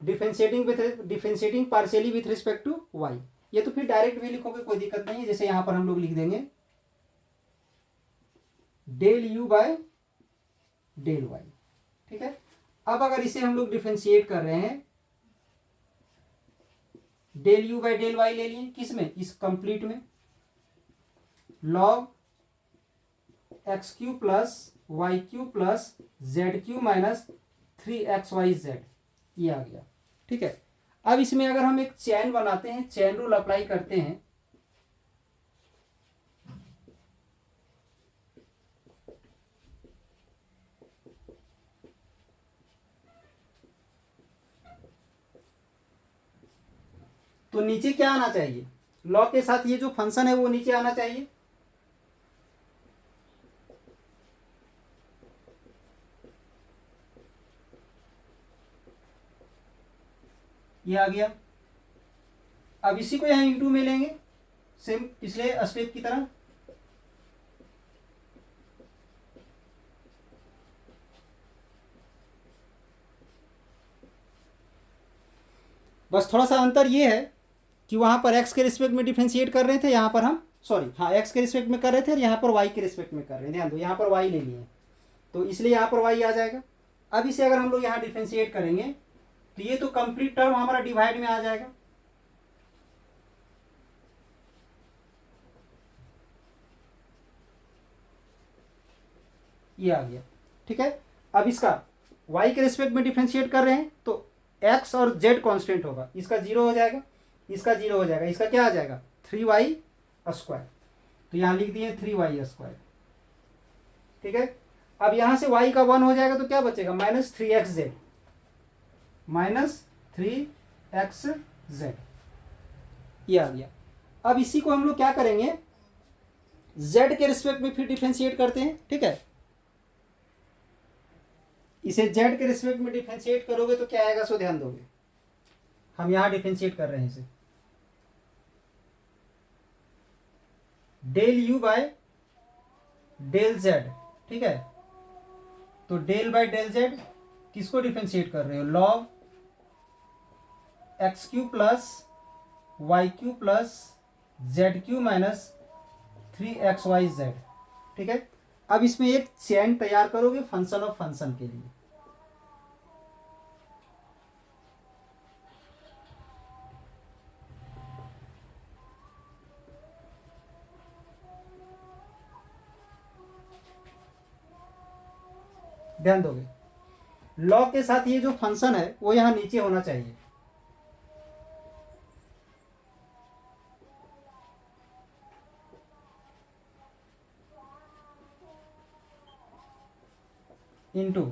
differentiating partially with respect to y, ये तो फिर डायरेक्ट भी लिखोगे, कोई दिक्कत नहीं है। जैसे यहां पर हम लोग लिख देंगे del u by del y, ठीक है। अब अगर इसे हम लोग डिफरेंशिएट कर रहे हैं, del u by del y ले लिए, किसमें, इस कंप्लीट में, log x³ plus y³ plus z³ minus 3xyz, ये आ गया, ठीक है। अब इसमें अगर हम एक चैन बनाते हैं, चैन रूल अप्लाई करते हैं, तो नीचे क्या आना चाहिए, लॉग के साथ ये जो फंक्शन है वो नीचे आना चाहिए। ये आ गया। अब इसी को यहां इंटू में लेंगे, सेम पिछले स्टेप की तरह। बस थोड़ा सा अंतर ये है कि वहाँ पर x के रिस्पेक्ट में डिफ्रेंशिएट कर रहे थे, यहाँ पर हम सॉरी हाँ x के रिस्पेक्ट में कर रहे थे और यहाँ पर y के रिस्पेक्ट में कर रहे हैं। ध्यान दो, यहाँ पर y ले लिए तो इसलिए यहाँ पर y आ जाएगा। अब इसे अगर हम लोग यहाँ डिफ्रेंशिएट करेंगे तो ये तो कंप्लीट टर्म हमारा डिवाइड में आ जाएगा। ये आ गया, ठीक है। अब इसका y के रिस्पेक्ट में डिफ्रेंशिएट कर रहे हैं तो x और z कांस्टेंट होगा, इसका 0 हो जाएगा, इसका 0 हो जाएगा, इसका क्या आ जाएगा 3y स्क्वायर। तो यहाँ लिख दिए 3y स्क्वायर, ठीक है। अब यहाँ से y का 1 हो जाएगा तो क्या बचेगा -3xz, -3xz, ये आ गया। अब इसी को हम लोग क्या करेंगे, z के रिस्पेक्ट में फिर डिफ्रेंशिएट करते हैं, ठीक है। इसे z के रिस्पेक्ट में डिफ्रेंशिएट करोगे तो क्या आएगा, सो ध्यान दोगे। हम यहां डिफ्रेंशिएट कर रहे हैं इसे, del u by del z, ठीक है। तो डेल बाय डेल z किसको डिफ्रेंशिएट कर रहे हो, log x cube plus y cube plus z cube minus 3xyz, ठीक है। अब इसमें एक चेन तैयार करोगे फंक्शन ऑफ फंक्शन के लिए। ध्यान दोगे, लॉग के साथ ये जो फंक्शन है वो यहां नीचे होना चाहिए। इनटू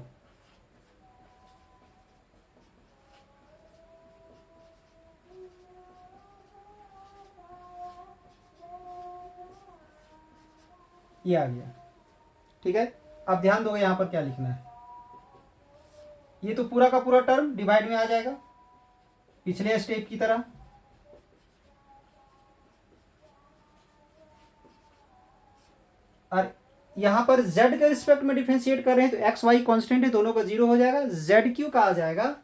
ये आ गया, ठीक है। अब ध्यान दोगे यहां पर क्या लिखना है, ये तो पूरा का पूरा टर्म डिवाइड में आ जाएगा पिछले स्टेप की तरह। और यहां पर z के रिस्पेक्ट में डिफरेंशिएट कर रहे हैं तो एक्स वाई कॉन्स्टेंट है, दोनों का 0 हो जाएगा। जेड क्यू का आ जाएगा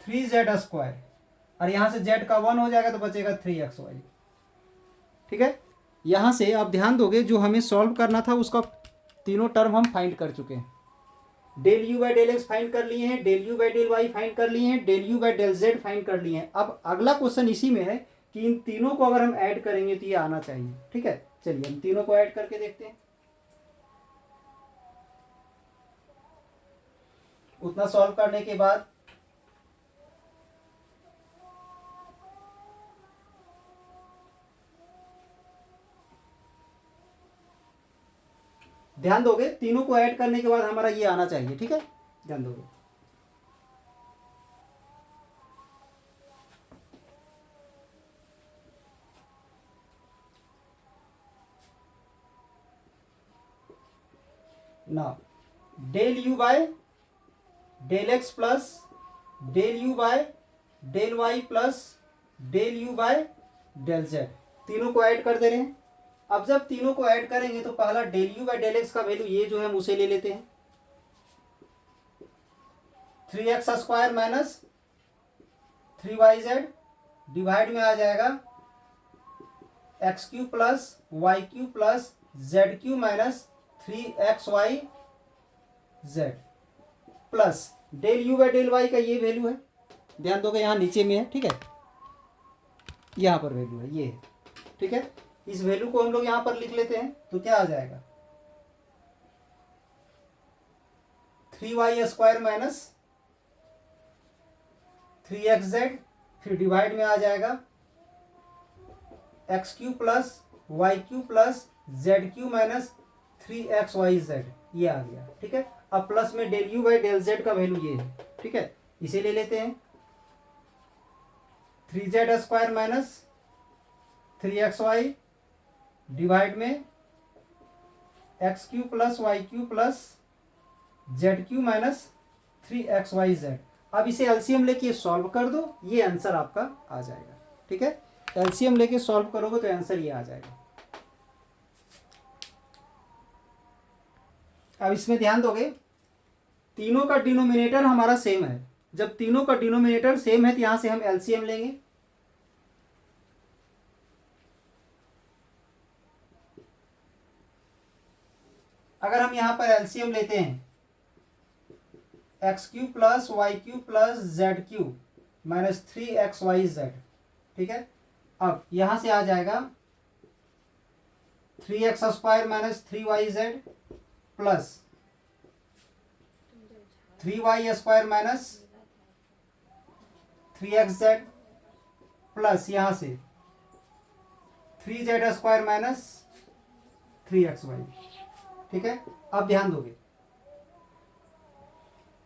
3z स्क्वायर और यहां से z का 1 हो जाएगा तो बचेगा 3xy, ठीक है। यहां से आप ध्यान दोगे जो हमें सॉल्व करना था उसका तीनों टर्म हम फाइंड कर चुके हैं। Del u by del x find कर लिए हैं, del u by del y find कर लिए हैं, del u by del z find कर लिए हैं। अब अगला क्वेश्चन इसी में है कि इन तीनों को अगर हम ऐड करेंगे तो ये आना चाहिए, ठीक है। चलिए हम तीनों को ऐड करके देखते हैं। उतना सॉल्व करने के बाद ध्यान दोगे, तीनों को ऐड करने के बाद हमारा ये आना चाहिए, ठीक है। ध्यान दोगे, ना del u by del x plus del u by del y plus del u by del z, तीनों को ऐड कर दे रहे हैं। अब जब तीनों को ऐड करेंगे तो पहला del u by del x का वैल्यू ये जो है हम उसे ले लेते हैं, 3x square minus 3yz divide में आ जाएगा x cube plus y cube plus z cube minus 3xyz plus del u by del y का ये वैल्यू है, ध्यान दोगे यहाँ नीचे में है, ठीक है। यहाँ पर वैल्यू है ये, ठीक है। इस वैल्यू को हम लोग यहाँ पर लिख लेते हैं तो क्या आ जाएगा 3y स्क्वायर माइनस 3xz, फिर डिवाइड में आ जाएगा x cube plus y cube plus z cube minus 3xyz, ये आ गया, ठीक है। अब प्लस में del u by del z का वैल्यू ये है, ठीक है। इसे ले लेते हैं 3z square minus 3xy divide में x cube plus y cube plus z cube minus 3xyz। अब इसे एलसीएम लेके सॉल्व कर दो, ये आंसर आपका आ जाएगा, ठीक है। एलसीएम लेके सॉल्व करोगे तो आंसर ये आ जाएगा। अब इसमें ध्यान दोगे तीनों का डिनोमिनेटर हमारा सेम है, जब तीनों का डिनोमिनेटर सेम है तो यहां से हम एलसीएम लेंगे। अगर हम यहां पर एलसीएम लेते हैं x cube plus y cube plus z cube minus 3xyz, ठीक है। अब यहां से आ जाएगा 3x² minus 3yz plus 3y² minus 3xz plus यहां से 3z² माइनस 3xy, ठीक है। अब ध्यान दोगे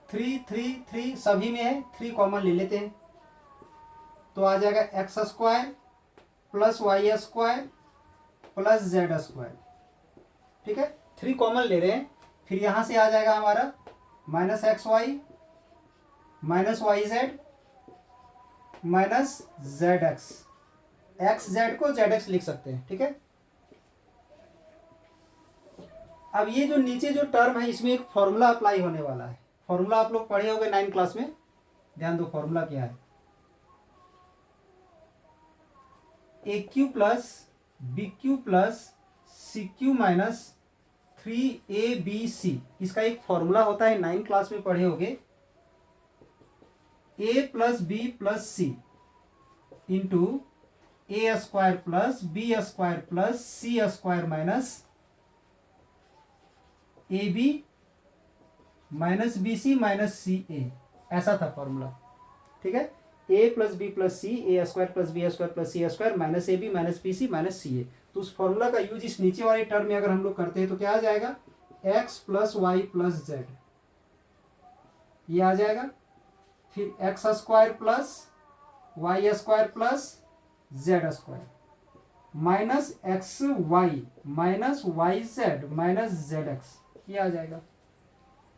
3 3 3 सभी में है, 3 कॉमन ले लेते हैं तो आ जाएगा x² plus y² plus z², ठीक है। 3 कॉमन ले रहे हैं, फिर यहां से आ जाएगा हमारा minus xy minus yz minus zx, xz को zx लिख सकते हैं, ठीक है। अब ये जो नीचे जो टर्म है इसमें एक फॉर्मूला अप्लाई होने वाला है। फॉर्मूला आप लोग पढ़े होंगे 9 क्लास में, ध्यान दो फॉर्मूला क्या है। A cube plus b cube plus c cube minus 3abc, इसका एक फॉर्मूला होता है, 9 क्लास में पढ़े होंगे। a plus b plus c into a² plus b² plus c² minus a b minus b c minus c a, ऐसा था formula, ठीक है। A plus b plus c a² plus b² plus c² minus a b minus b c minus c a. तो उस formula का use इस नीचे वाले टर्म में अगर हम लोग करते हैं तो क्या आ जाएगा, x plus y plus z, ये आ जाएगा। फिर x² plus y² plus z² minus x y minus y z minus z x, ये आ जाएगा।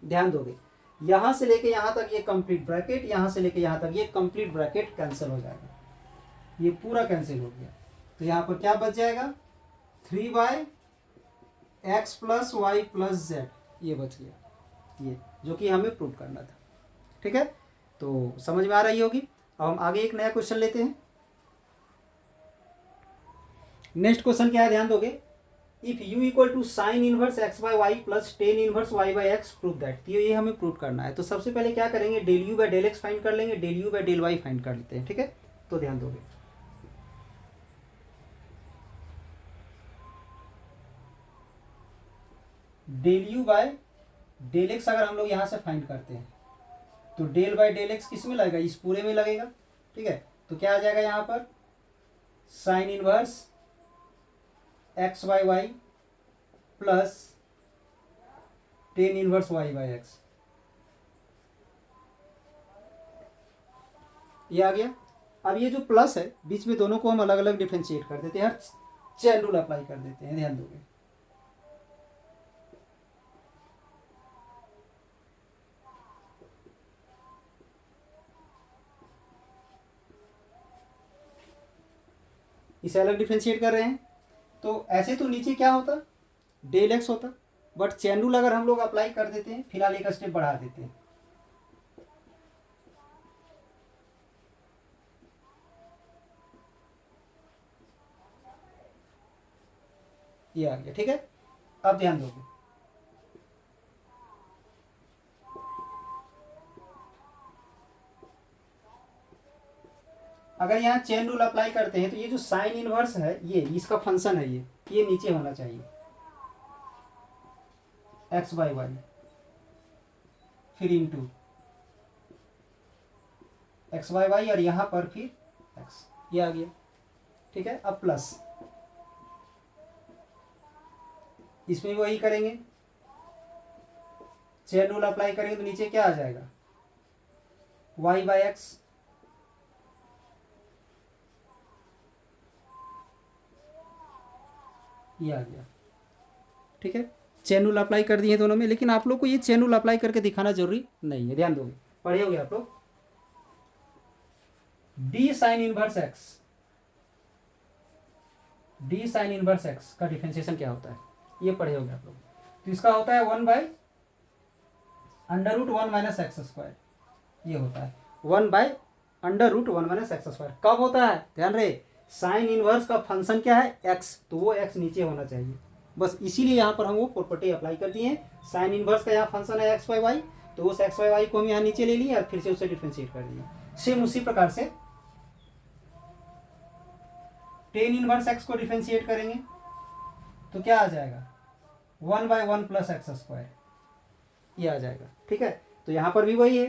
ध्यान दोगे यहां से लेके यहां तक ये कंप्लीट ब्रैकेट, यहां से लेके यहां तक ये कंप्लीट ब्रैकेट कैंसिल हो जाएगा, ये पूरा कैंसिल हो गया। तो यहां पर क्या बच जाएगा, 3x plus y plus z, ये बच गया, ये जो कि हमें प्रूव करना था, ठीक है। तो समझ में आ रही होगी। अब हम आगे एक नया क्वेश्चन लेते हैं। नेक्स्ट क्वेश्चन क्या है, ध्यान दोगे। If u equal to sine inverse x by y plus tan inverse y by x prove that, तो ये हमें प्रूव करना है। तो सबसे पहले क्या करेंगे, del u by del x find कर लेंगे, del u by del y find कर लेते हैं, ठीक है। तो ध्यान दोगे del u by del x अगर हम लोग यहां से फाइंड करते हैं तो डेल बाई डेल एक्स किस में लगेगा, इस पूरे में लगेगा, ठीक है। तो क्या आ जाएगा यहां पर, sine inverse x by y plus tan inverse y by x, ये आ गया। अब ये जो प्लस है बीच में दोनों को हम अलग अलग डिफ्रेंशिएट कर देते हैं, हर चेन रूल अप्लाई कर देते हैं, ध्यान दोगे। इसे अलग डिफ्रेंशिएट कर रहे हैं तो ऐसे तो नीचे क्या होता, डेल एक्स होता, बट चेन रूल अगर हम लोग अप्लाई कर देते हैं, फिलहाल एक स्टेप बढ़ा देते हैं, ये आ गया, ठीक है। अब ध्यान दोगे अगर यहाँ चेन रूल अप्लाई करते हैं तो ये जो साइन इनवर्स है ये इसका फंक्शन है, ये नीचे होना चाहिए एक्स बाई वाई, फिर इंटू एक्स बाई वाई और यहाँ पर फिर एक्स, ये आ गया, ठीक है। अब प्लस इसमें वही करेंगे, चेन रूल अप्लाई करेंगे तो नीचे क्या आ जाएगा, वाई बाई एक्स, ये आ गया, ठीक है। चेन रूल अप्लाई कर दिए दोनों में, लेकिन आप लोग को ये चेन रूल अप्लाई करके दिखाना जरूरी नहीं है, ध्यान दोगे, पढ़े होगे आप लोग। D sign inverse x, D sign inverse x का डिफरेंशिएशन क्या होता है, ये पढ़े होगे आप लोग। तो इसका होता है 1 by under root 1 minus x square, ये होता है 1/√1 - x²। कब होता है, ध्यान रहे, साइन इनवर्स का फंक्शन क्या है, x, तो वो x नीचे होना चाहिए। बस इसीलिए यहाँ पर हम वो प्रॉपर्टी अप्लाई कर दिए हैं। साइन इनवर्स का यहाँ फंक्शन है x/y, तो उस x/y को हम यहाँ नीचे ले लिए और फिर से उसे डिफ्रेंशिएट कर दिए। सेम उसी प्रकार से टेन इनवर्स x को डिफ्रेंशिएट करेंगे तो क्या आ जाएगा, 1/1 + x², ये आ जाएगा। ठीक है, तो यहाँ पर भी वही है,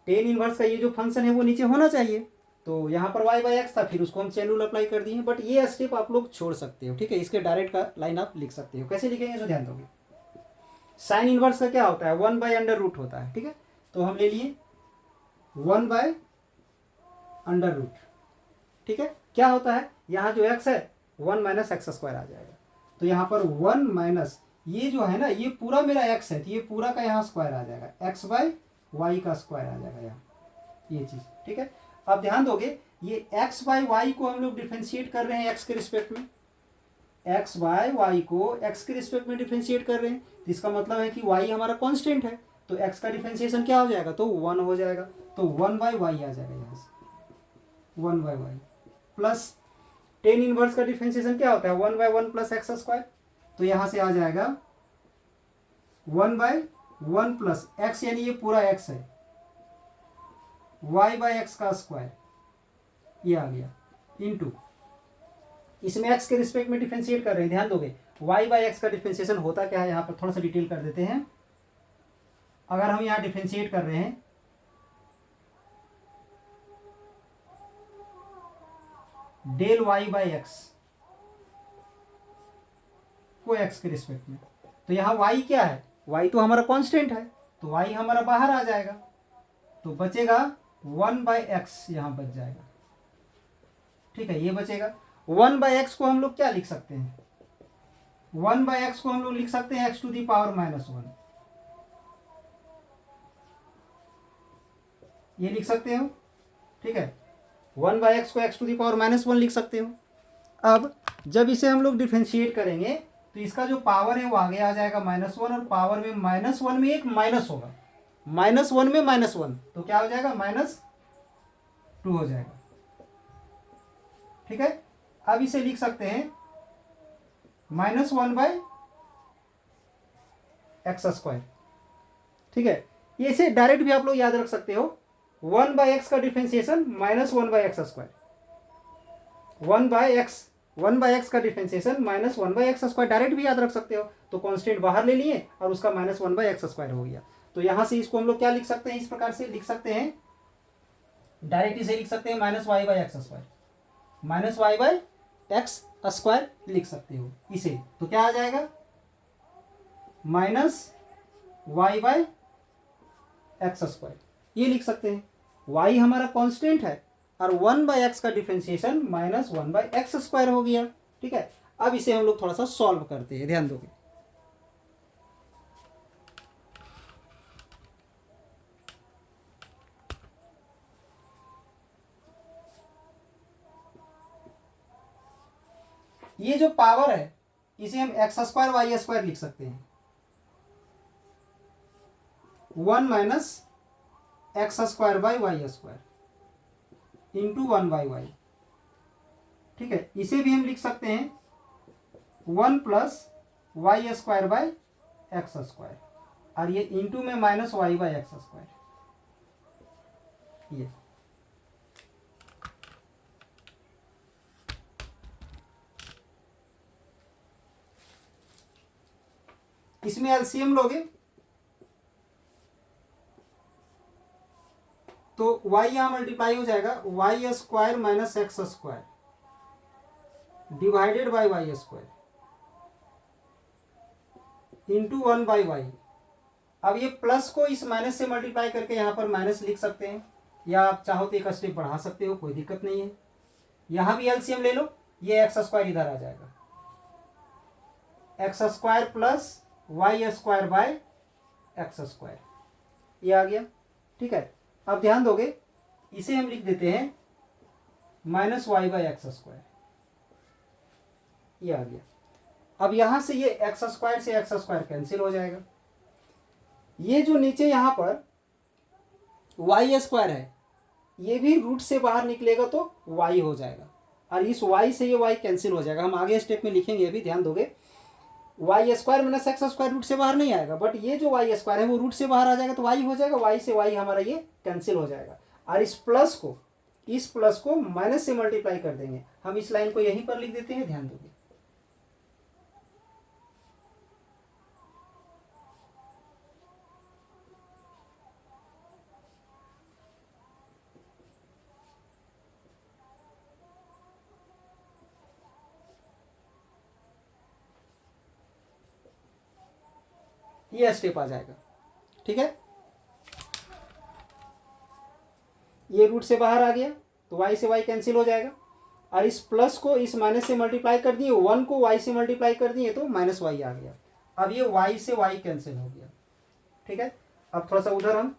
टेन इनवर्स का ये जो फंक्शन है वो नीचे होना चाहिए, तो यहाँ पर y/x था, फिर उसको हम चेन रूल अप्लाई कर दिए। बट ये स्टेप आप लोग छोड़ सकते हो, ठीक है, इसके डायरेक्ट का लाइन आप लिख सकते हो। कैसे लिखेंगे, तो ध्यान दोगे। साइन इनवर्स का क्या होता है, 1/√, होता है। ठीक है, तो हम ले लिए 1/√। ठीक है, क्या होता है, यहाँ जो x है 1 - x² आ जाएगा। तो यहाँ पर 1 माइनस ये जो है ना, ये पूरा मेरा x है, तो ये पूरा का यहाँ स्क्वायर आ जाएगा, x/y का स्क्वायर आ जाएगा यहाँ, ये चीज़। ठीक है, अब ध्यान दोगे, ये x/y को हम लोग डिफ्रेंशिएट कर रहे हैं x के रिस्पेक्ट में, x/y को x के रिस्पेक्ट में डिफ्रेंशिएट कर रहे हैं, तो इसका मतलब है कि y हमारा कांस्टेंट है, तो x का डिफ्रेंशिएशन क्या हो जाएगा, तो 1 हो जाएगा, तो 1/y आ जाएगा यहाँ से, 1/y प्लस टेन इनवर्स का डिफ्रेंशिएशन क्या होता है, 1/1 + x², तो यहाँ से आ जाएगा 1/1 + x, यानी ये पूरा x है, y/x का स्क्वायर, ये आ गया, इनटू इसमें x के रिस्पेक्ट में डिफरेंशिएट कर रहे हैं, ध्यान दोगे। y/x का डिफरेंशिएशन होता क्या है, यहाँ पर थोड़ा सा डिटेल कर देते हैं। अगर हम यहाँ डिफरेंशिएट कर रहे हैं डेल y/x को x के रिस्पेक्ट में, तो यहाँ y क्या है, y तो हमारा कांस्टेंट है, तो y हमारा बाहर आ जाएगा, तो बचेगा 1/x, यहाँ बच जाएगा। ठीक है, ये बचेगा 1/x को हम लोग क्या लिख सकते हैं, 1/x को हम लोग लिख सकते हैं x⁻⁻1, ये लिख सकते हो। ठीक है, 1/x को x⁻⁻1 लिख सकते हो। अब जब इसे हम लोग डिफरेंशिएट करेंगे तो इसका जो पावर है वो आगे आ जाएगा -1, और पावर में -1 में एक माइनस होगा, -1 में -1, तो क्या हो जाएगा, -2 हो जाएगा। ठीक है, अब इसे लिख सकते हैं -1/x²। ठीक है, ये इसे डायरेक्ट भी आप लोग याद रख सकते हो, 1/x का डिफरेंशिएशन -1/x², 1/x का डिफरेंशिएशन -1/x², डायरेक्ट भी याद रख सकते हो। तो कांस्टेंट बाहर ले लिए और उसका -1/x² हो गया। तो यहां से इसको हम लोग क्या लिख सकते हैं, इस प्रकार से लिख सकते हैं, डायरेक्ट इसे लिख सकते हैं -y/x², -y/x² लिख सकते हो इसे, तो क्या आ जाएगा, -y/x², ये लिख सकते हैं। y हमारा कांस्टेंट है और 1/x का डिफरेंशिएशन -1/x² हो गया। ठीक है, अब इसे हम लोग थोड़ा सा सॉल्व करते हैं, ध्यान दोगे। ये जो पावर है इसे हम x² y² लिख सकते हैं, 1 - x² इंटू 1/y। ठीक है, इसे भी हम लिख सकते हैं 1 + y²/x², और ये इंटू में -y/x², ये इसमें एलसीएम लोगे तो y यहां मल्टीप्लाई हो जाएगा, y² - x² divided by y² into 1/y। अब ये प्लस को इस माइनस से मल्टीप्लाई करके यहाँ पर माइनस लिख सकते हैं, या आप चाहो तो एक स्टेप बढ़ा सकते हो, कोई दिक्कत नहीं है। यहाँ भी एलसीएम ले लो, ये x² इधर आ जाएगा, x² + y²/x², ये आ गया। ठीक है, अब ध्यान दोगे, इसे हम लिख देते हैं -y/x², ये आ गया। अब यहां से ये x² से x² कैंसिल हो जाएगा। ये जो नीचे यहां पर वाई स्क्वायर है, ये भी रूट से बाहर निकलेगा तो वाई हो जाएगा, और इस वाई से ये वाई कैंसिल हो जाएगा। हम आगे स्टेप में लिखेंगे, अभी ध्यान दोगे। Y square minus x square root से बाहर नहीं आएगा, बट ये जो वाई स्क्वायर है वो रूट से बाहर आ जाएगा तो वाई हो जाएगा, वाई से वाई हमारा ये कैंसिल हो जाएगा। और इस प्लस को माइनस से मल्टीप्लाई कर देंगे। हम इस लाइन को यहीं पर लिख देते हैं, ध्यान दोगे। ये स्टेप आ जाएगा, ठीक है। ये रूट से बाहर आ गया तो y से y कैंसिल हो जाएगा, और इस प्लस को इस माइनस से मल्टीप्लाई कर दिए, 1 को y से मल्टीप्लाई कर दिए तो माइनस वाई आ गया। अब ये y से y कैंसिल हो गया, ठीक है। अब थोड़ा सा उधर हम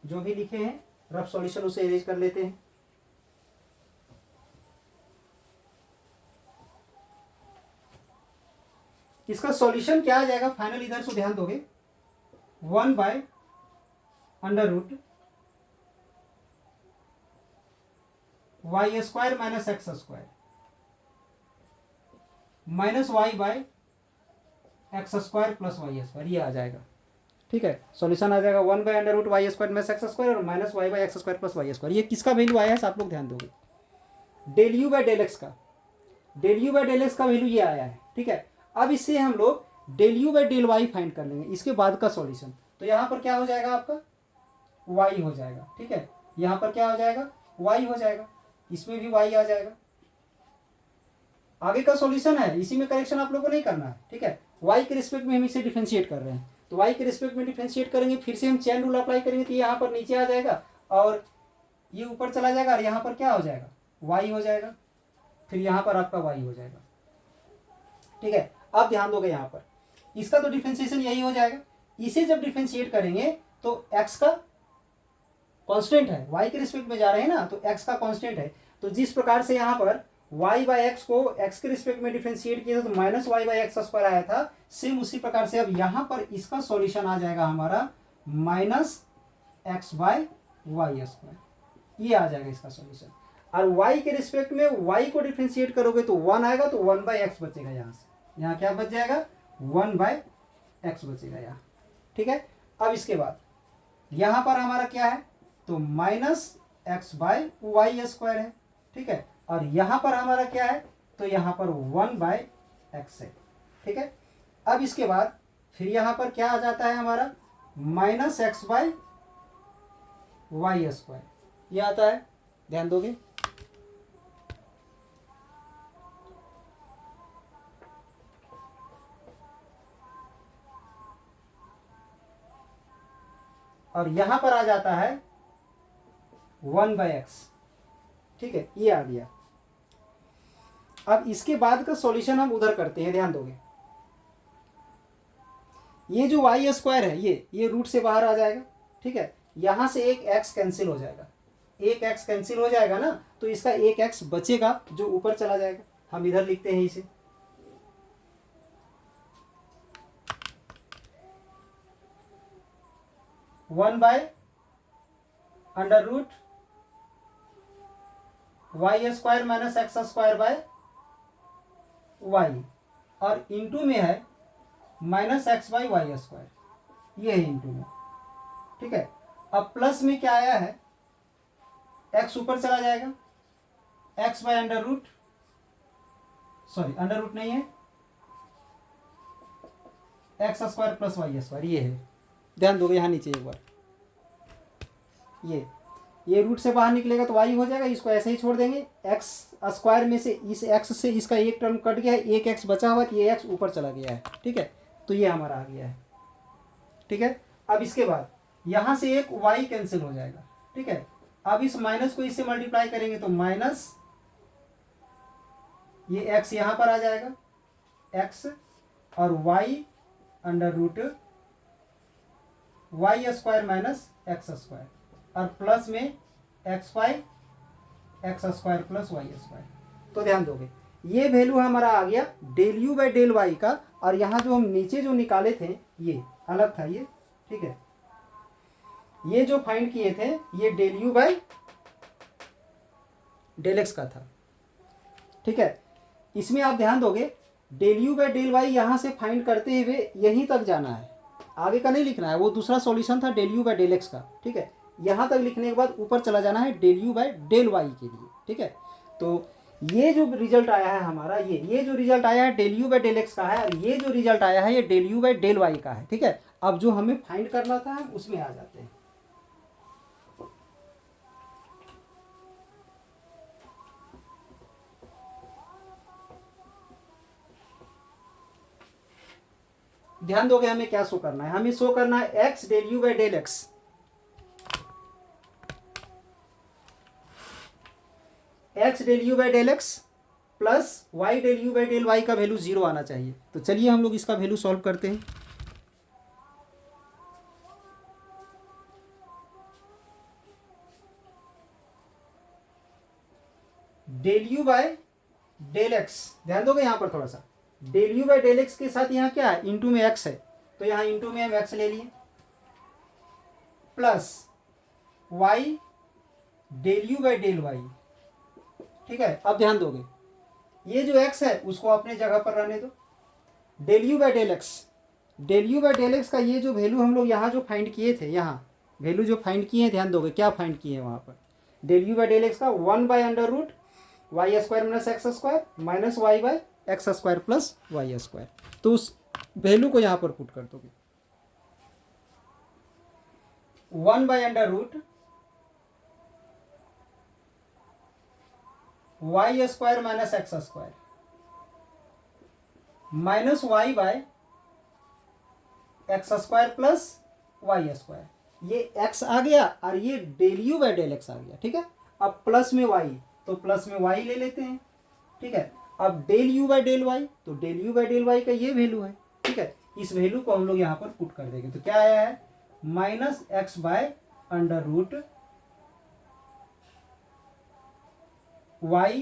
जो भी लिखे हैं रफ सॉल्यूशन उसे इरेज कर लेते हैं। इसका सॉल्यूशन क्या आ जाएगा फाइनल, इधर से ध्यान दोगे, 1/√y² minus x square minus y/x² plus y², ये आ जाएगा, ठीक है। सॉल्यूशन आ जाएगा 1/√y² माइनस x² और माइनस y/x² प्लस y²। ये किसका वैल्यू आया है आप लोग ध्यान दोगे, del u by del x का, del u by del x का वैल्यू ये आया है, ठीक है। अब इससे हम लोग del u by del y find कर लेंगे, इसके बाद का सॉल्यूशन। तो यहाँ पर क्या हो जाएगा आपका, y हो जाएगा, ठीक है। यहाँ पर क्या हो जाएगा, y हो जाएगा, इसमें भी y आ जाएगा। आगे का सॉल्यूशन है, इसी में करेक्शन आप लोगों को नहीं करना है, ठीक है। y के रिस्पेक्ट में हम इसे डिफरेंशिएट कर रहे हैं, तो y के रिस्पेक्ट में डिफरेंशिएट करेंगे, फिर से हम चेन रूल अप्लाई करेंगे तो ये यहाँ पर नीचे आ जाएगा और ये ऊपर चला जाएगा, और यहाँ पर क्या हो जाएगा, y हो जाएगा, फिर यहाँ पर आपका y हो जाएगा, ठीक है। अब ध्यान दोगे यहाँ पर इसका तो डिफरेंशिएशन यही हो जाएगा। इसे जब डिफरेंशिएट करेंगे तो x का कांस्टेंट है, y के रिस्पेक्ट में जा रहे हैं ना, तो x का कांस्टेंट है। तो जिस प्रकार से यहाँ पर y/x को x के रिस्पेक्ट में डिफरेंशिएट किया था तो माइनस y/x² आया था, सेम उसी प्रकार से अब यहाँ पर इसका सॉल्यूशन आ जाएगा हमारा माइनस x/y², ये आ जाएगा इसका सॉल्यूशन। और y के रिस्पेक्ट में y को डिफरेंशिएट करोगे तो 1 आएगा, तो 1/x बचेगा, यहाँ से यहाँ क्या बच जाएगा, 1/x बचेगा यहाँ, ठीक है। अब इसके बाद यहाँ पर हमारा क्या है, तो माइनस x/y² है, ठीक है। और यहाँ पर हमारा क्या है, तो यहाँ पर 1/x है, ठीक है। अब इसके बाद फिर यहाँ पर क्या आ जाता है हमारा, माइनस x/y², ये आता है, ध्यान दोगे। और यहां पर आ जाता है 1/x, ठीक है, ये आ गया। अब इसके बाद का सॉल्यूशन हम उधर करते हैं, ध्यान दोगे। ये जो y² है ये रूट से बाहर आ जाएगा, ठीक है। यहां से एक x कैंसिल हो जाएगा, एक x कैंसिल हो जाएगा ना, तो इसका एक x बचेगा जो ऊपर चला जाएगा। हम इधर लिखते हैं इसे, (1/√y² माइनस x² y, और इंटू में है माइनस x/y², ये है इंटू में, ठीक है। अब प्लस में क्या आया है, x ऊपर चला जाएगा, x/√, सॉरी अंडर रूट नहीं है, x² प्लस y², ये है, ध्यान दोगे यहाँ नीचे एक बार। ये रूट से बाहर निकलेगा तो y हो जाएगा, इसको ऐसे ही छोड़ देंगे। x² में से इस x से इसका एक टर्म कट गया है, एक x बचा हुआ, ये x ऊपर चला गया है, ठीक है। तो ये हमारा आ गया है, ठीक है। अब इसके बाद यहाँ से एक y कैंसिल हो जाएगा, ठीक है। अब इस माइनस को इससे मल्टीप्लाई करेंगे तो माइनस ये x यहाँ पर आ जाएगा, x और y/√y² माइनस x² और प्लस में x² प्लस y²। तो ध्यान दोगे ये वैल्यू हमारा आ गया del u by del y का, और यहाँ जो हम नीचे जो निकाले थे ये अलग था ये, ठीक है। ये जो फाइंड किए थे ये del u by del x का था, ठीक है। इसमें आप ध्यान दोगे del u by del y यहाँ से फाइंड करते हुए यहीं तक जाना है, आगे का नहीं लिखना है। वो दूसरा सॉल्यूशन था del u by del x का, ठीक है। यहाँ तक लिखने के बाद ऊपर चला जाना है del u by del y के लिए, ठीक है। तो ये जो रिजल्ट आया है हमारा, ये जो रिजल्ट आया है del u by del x का है, और ये जो रिजल्ट आया है ये del u by del y का है, ठीक है। अब जो हमें फाइंड करना था हम उसमें आ जाते हैं। ध्यान दोगे हमें क्या शो करना है, हमें शो करना है x del u by del x, x del u by del x plus y del u by del y का वैल्यू 0 आना चाहिए। तो चलिए हम लोग इसका वैल्यू सॉल्व करते हैं। Del u by del x, ध्यान दोगे यहाँ पर थोड़ा सा, del u by del x के साथ यहाँ क्या है, इंटू में एक्स है, तो यहाँ इंटू में हम एक्स ले लिए, plus y del u by del y, ठीक है। अब ध्यान दोगे ये जो x है उसको अपने जगह पर रहने दो, del u by del x, del u by del x का ये जो वैल्यू हम लोग यहाँ जो फाइंड किए थे, यहाँ वैल्यू जो फाइंड किए हैं, ध्यान दोगे क्या फाइंड किए हैं वहाँ पर, del u by del x का 1 by under root y square minus x square minus y by x square plus y square. तो उस वैल्यू को यहाँ पर पुट कर दोगे, 1 by under root y square minus x square minus y by x square plus y square, ये x आ गया और ये del u by del x आ गया, ठीक है। अब प्लस में वाई, तो प्लस में वाई ले लेते हैं, ठीक है। अब del u by del y, तो del u by del y का ये वैल्यू है, ठीक है। इस वैल्यू को हम लोग यहाँ पर पुट कर देंगे, तो क्या आया है, minus x by under root y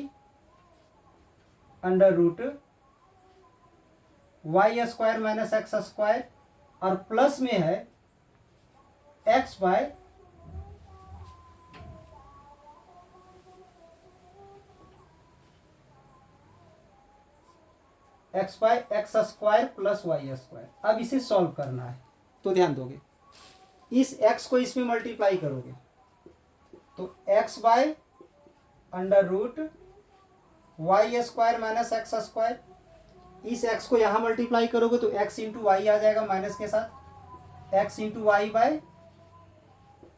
under root y square minus x square, और प्लस में है x by x square plus y square. अब इसे सॉल्व करना है, तो ध्यान दोगे इस x को इसमें मल्टीप्लाई करोगे, तो x by under root y square minus x square, इस x को यहाँ मल्टीप्लाई करोगे तो x इंटू वाई आ जाएगा माइनस के साथ, x into y by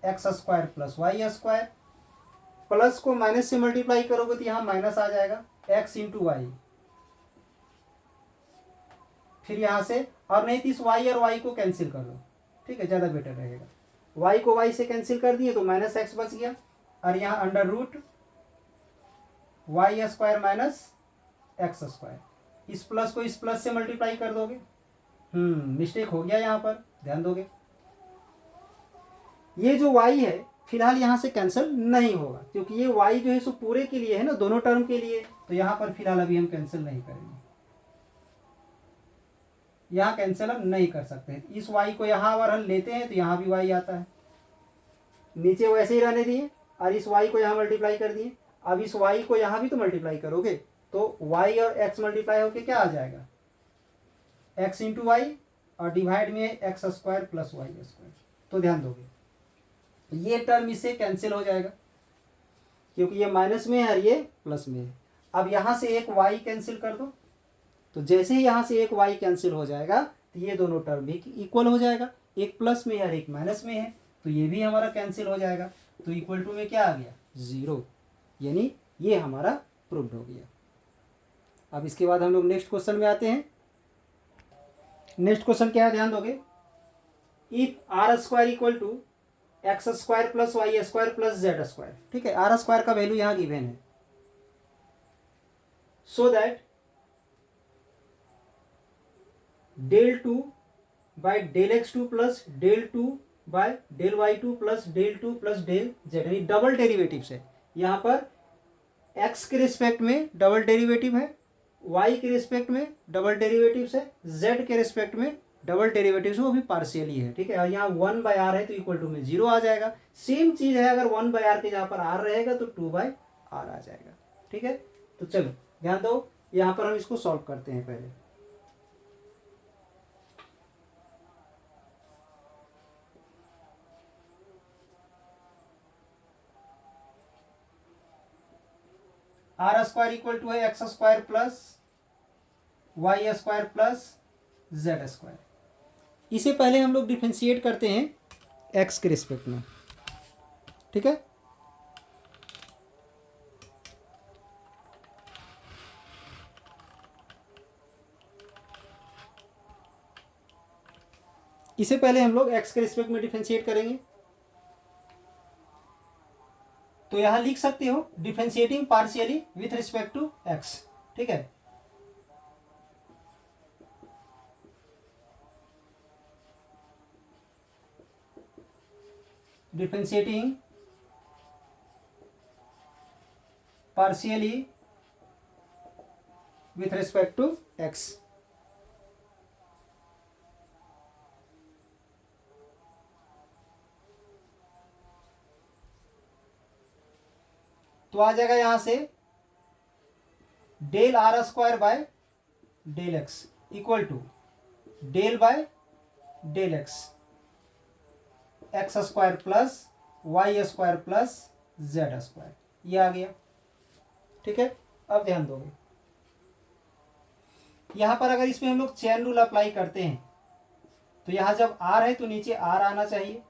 x square plus y square, plus को माइनस से मल्टीप्लाई करोगे तो यहाँ माइनस आ जाएगा x इंटू वाई, फिर यहाँ से, और नहीं तो इस y और y को कैंसिल कर दो, ठीक है, ज़्यादा बेटर रहेगा। y को y से कैंसिल कर दिए तो माइनस एक्स बच गया, और यहाँ under root y square minus x square, इस प्लस को इस प्लस से मल्टीप्लाई कर दोगे, मिस्टेक हो गया यहाँ पर, ध्यान दोगे ये जो y है फिलहाल यहाँ से कैंसिल नहीं होगा, क्योंकि ये y जो है सो पूरे के लिए है ना, दोनों टर्म के लिए, तो यहाँ पर फिलहाल अभी हम कैंसिल नहीं करेंगे, यहाँ कैंसिल हम नहीं कर सकते। इस y को यहाँ अगर हम लेते हैं तो यहाँ भी y आता है, नीचे वैसे ही रहने दिए, और इस y को यहाँ मल्टीप्लाई कर दिए। अब इस y को यहाँ भी तो मल्टीप्लाई करोगे, तो y और x मल्टीप्लाई होके क्या आ जाएगा, x इंटू वाई, और डिवाइड में x square plus y square. तो ध्यान दोगे ये टर्म इससे कैंसिल हो जाएगा, क्योंकि ये माइनस में है और ये प्लस में है। अब यहाँ से एक y कैंसिल कर दो, तो जैसे ही यहाँ से एक y कैंसिल हो जाएगा तो ये दोनों टर्म भी इक्वल हो जाएगा, एक प्लस में है और एक माइनस में है, तो ये भी हमारा कैंसिल हो जाएगा, तो इक्वल टू में क्या आ गया, 0, यानी ये हमारा प्रूव्ड हो गया। अब इसके बाद हम लोग नेक्स्ट क्वेश्चन में आते हैं। नेक्स्ट क्वेश्चन क्या है, ध्यान दोगे, if r square equal to x square plus y square plus z square, ठीक है, आर स्क्वायर का वैल्यू यहाँ गिवन है, so that del 2 by del x2 plus del 2 by del y2 plus del 2 plus del z, यानी double derivative है। यहाँ पर x के रिस्पेक्ट में डबल डेरिवेटिव है, y के रिस्पेक्ट में डबल डेरिवेटिव है, z के रिस्पेक्ट में डबल डेरिवेटिव वो भी पार्शियली है, ठीक है। और यहाँ 1/r है तो इक्वल टू में 0 आ जाएगा। सेम चीज़ है, अगर 1/r के जहाँ पर r रहेगा तो 2/r आ जाएगा, ठीक है। तो चलो ध्यान दो, यहाँ पर हम इसको सॉल्व करते हैं पहले। आर स्क्वायर इक्वल टू है x square plus y square plus z square. इसे पहले हम लोग डिफरेंशिएट करते हैं एक्स के रिस्पेक्ट में, ठीक है। इसे पहले हम लोग एक्स के रिस्पेक्ट में डिफरेंशिएट करेंगे। तो यहां लिख सकते हो differentiating partially with respect to x, ठीक है। Differentiating partially with respect to x. तो आ जाएगा यहां से del r square by del x equal to del by del x x square plus y square plus z square, ये आ गया, ठीक है। अब ध्यान दोगे यहां पर अगर इसमें हम लोग चेन रूल अप्लाई करते हैं तो यहां जब आर है तो नीचे आर आना चाहिए,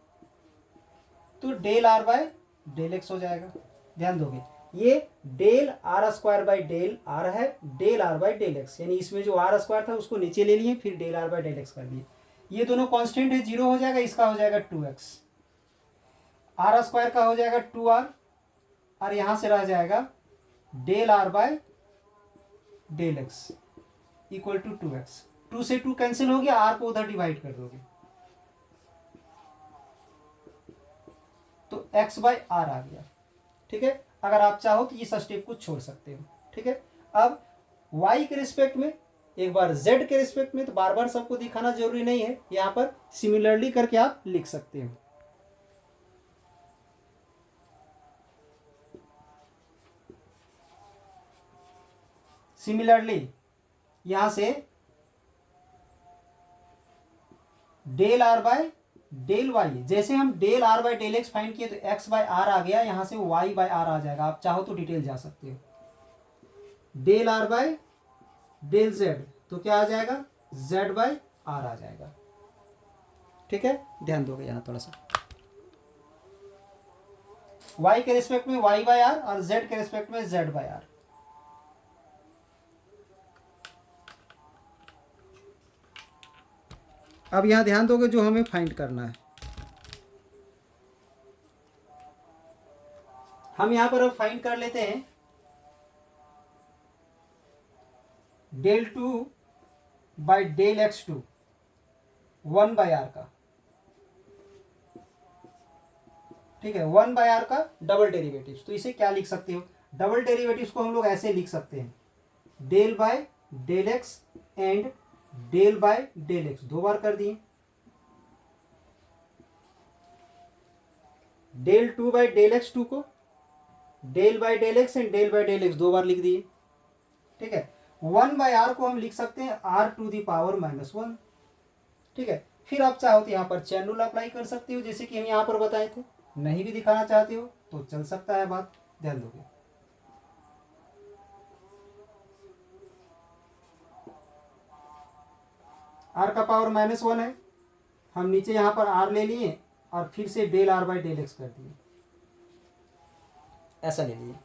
तो del r by del x हो जाएगा। ध्यान दोगे ये del r square by del r है, del r by del x, यानी इसमें जो आर स्क्वायर था उसको नीचे ले लिए, फिर del r by del x कर दिए। ये दोनों कांस्टेंट है, 0 हो जाएगा, इसका हो जाएगा 2x, आर स्क्वायर का हो जाएगा 2r, और यहां से रह जाएगा del r by del x equal to 2x। 2 से 2 कैंसिल हो गया, r को उधर डिवाइड कर दोगे तो x बाय आर आ गया, ठीक है। अगर आप चाहो तो इस स्टेप को छोड़ सकते हो, ठीक है। अब y के रिस्पेक्ट में, एक बार z के रिस्पेक्ट में, तो बार बार सबको दिखाना जरूरी नहीं है, यहां पर सिमिलरली करके आप लिख सकते हो। सिमिलरली यहां से del r by del y, जैसे हम del r by del x find किए तो एक्स बाय आर आ गया, यहां से वाई बाय आर आ जाएगा। आप चाहो तो डिटेल जा सकते हो। Del r by del z तो क्या आ जाएगा, जेड बाय आर आ जाएगा, ठीक है। ध्यान दोगे यहां थोड़ा सा, वाई के रिस्पेक्ट में वाई बाय आर और जेड के रिस्पेक्ट में जेड बाय आर। अब यहां ध्यान दोगे जो हमें फाइंड करना है, हम यहां पर अब फाइंड कर लेते हैं del 2 by del x 2 1 by r का, ठीक है। 1 बाय आर का डबल डेरिवेटिव्स, तो इसे क्या लिख सकते हो, डबल डेरिवेटिव्स को हम लोग ऐसे लिख सकते हैं del by del x and del by del x, दो बार कर दिए। डेल 2 बाय डेल एक्स 2 को del by del x and del by del x दो बार लिख दिए, ठीक है। 1 बाय आर को हम लिख सकते हैं आर टू दी पावर -1, ठीक है। फिर आप चाहो तो यहाँ पर चेन रूल अप्लाई कर सकते हो, जैसे कि हम यहाँ पर बताए थे। नहीं भी दिखाना चाहते हो तो चल सकता है बात, ध्यान दोगे। आर का पावर -1 है, हम नीचे यहाँ पर आर ले लिए और फिर से del r by del x कर दिए, ऐसा ले लिए,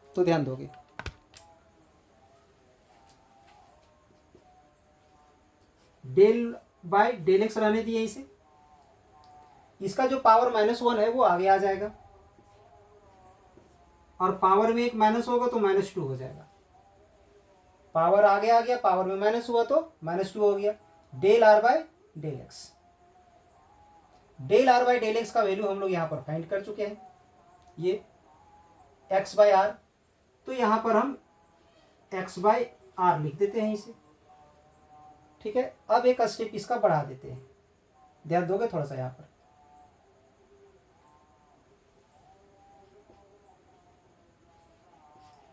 तो ध्यान दोगे। डेल बाय डेल एक्स रहने दिए इसे, इसका जो पावर -1 है वो आगे आ जाएगा, और पावर में एक माइनस होगा तो -2 हो जाएगा। पावर आगे आ गया, पावर में माइनस हुआ तो -2 हो गया। Del r by del x, del r by del x का वैल्यू हम लोग यहां पर फाइंड कर चुके हैं, ये एक्स बाय आर, तो यहां पर हम एक्स बाय आर लिख देते हैं इसे, ठीक है, अब एक स्टेप इसका बढ़ा देते हैं, ध्यान दोगे थोड़ा सा यहाँ पर।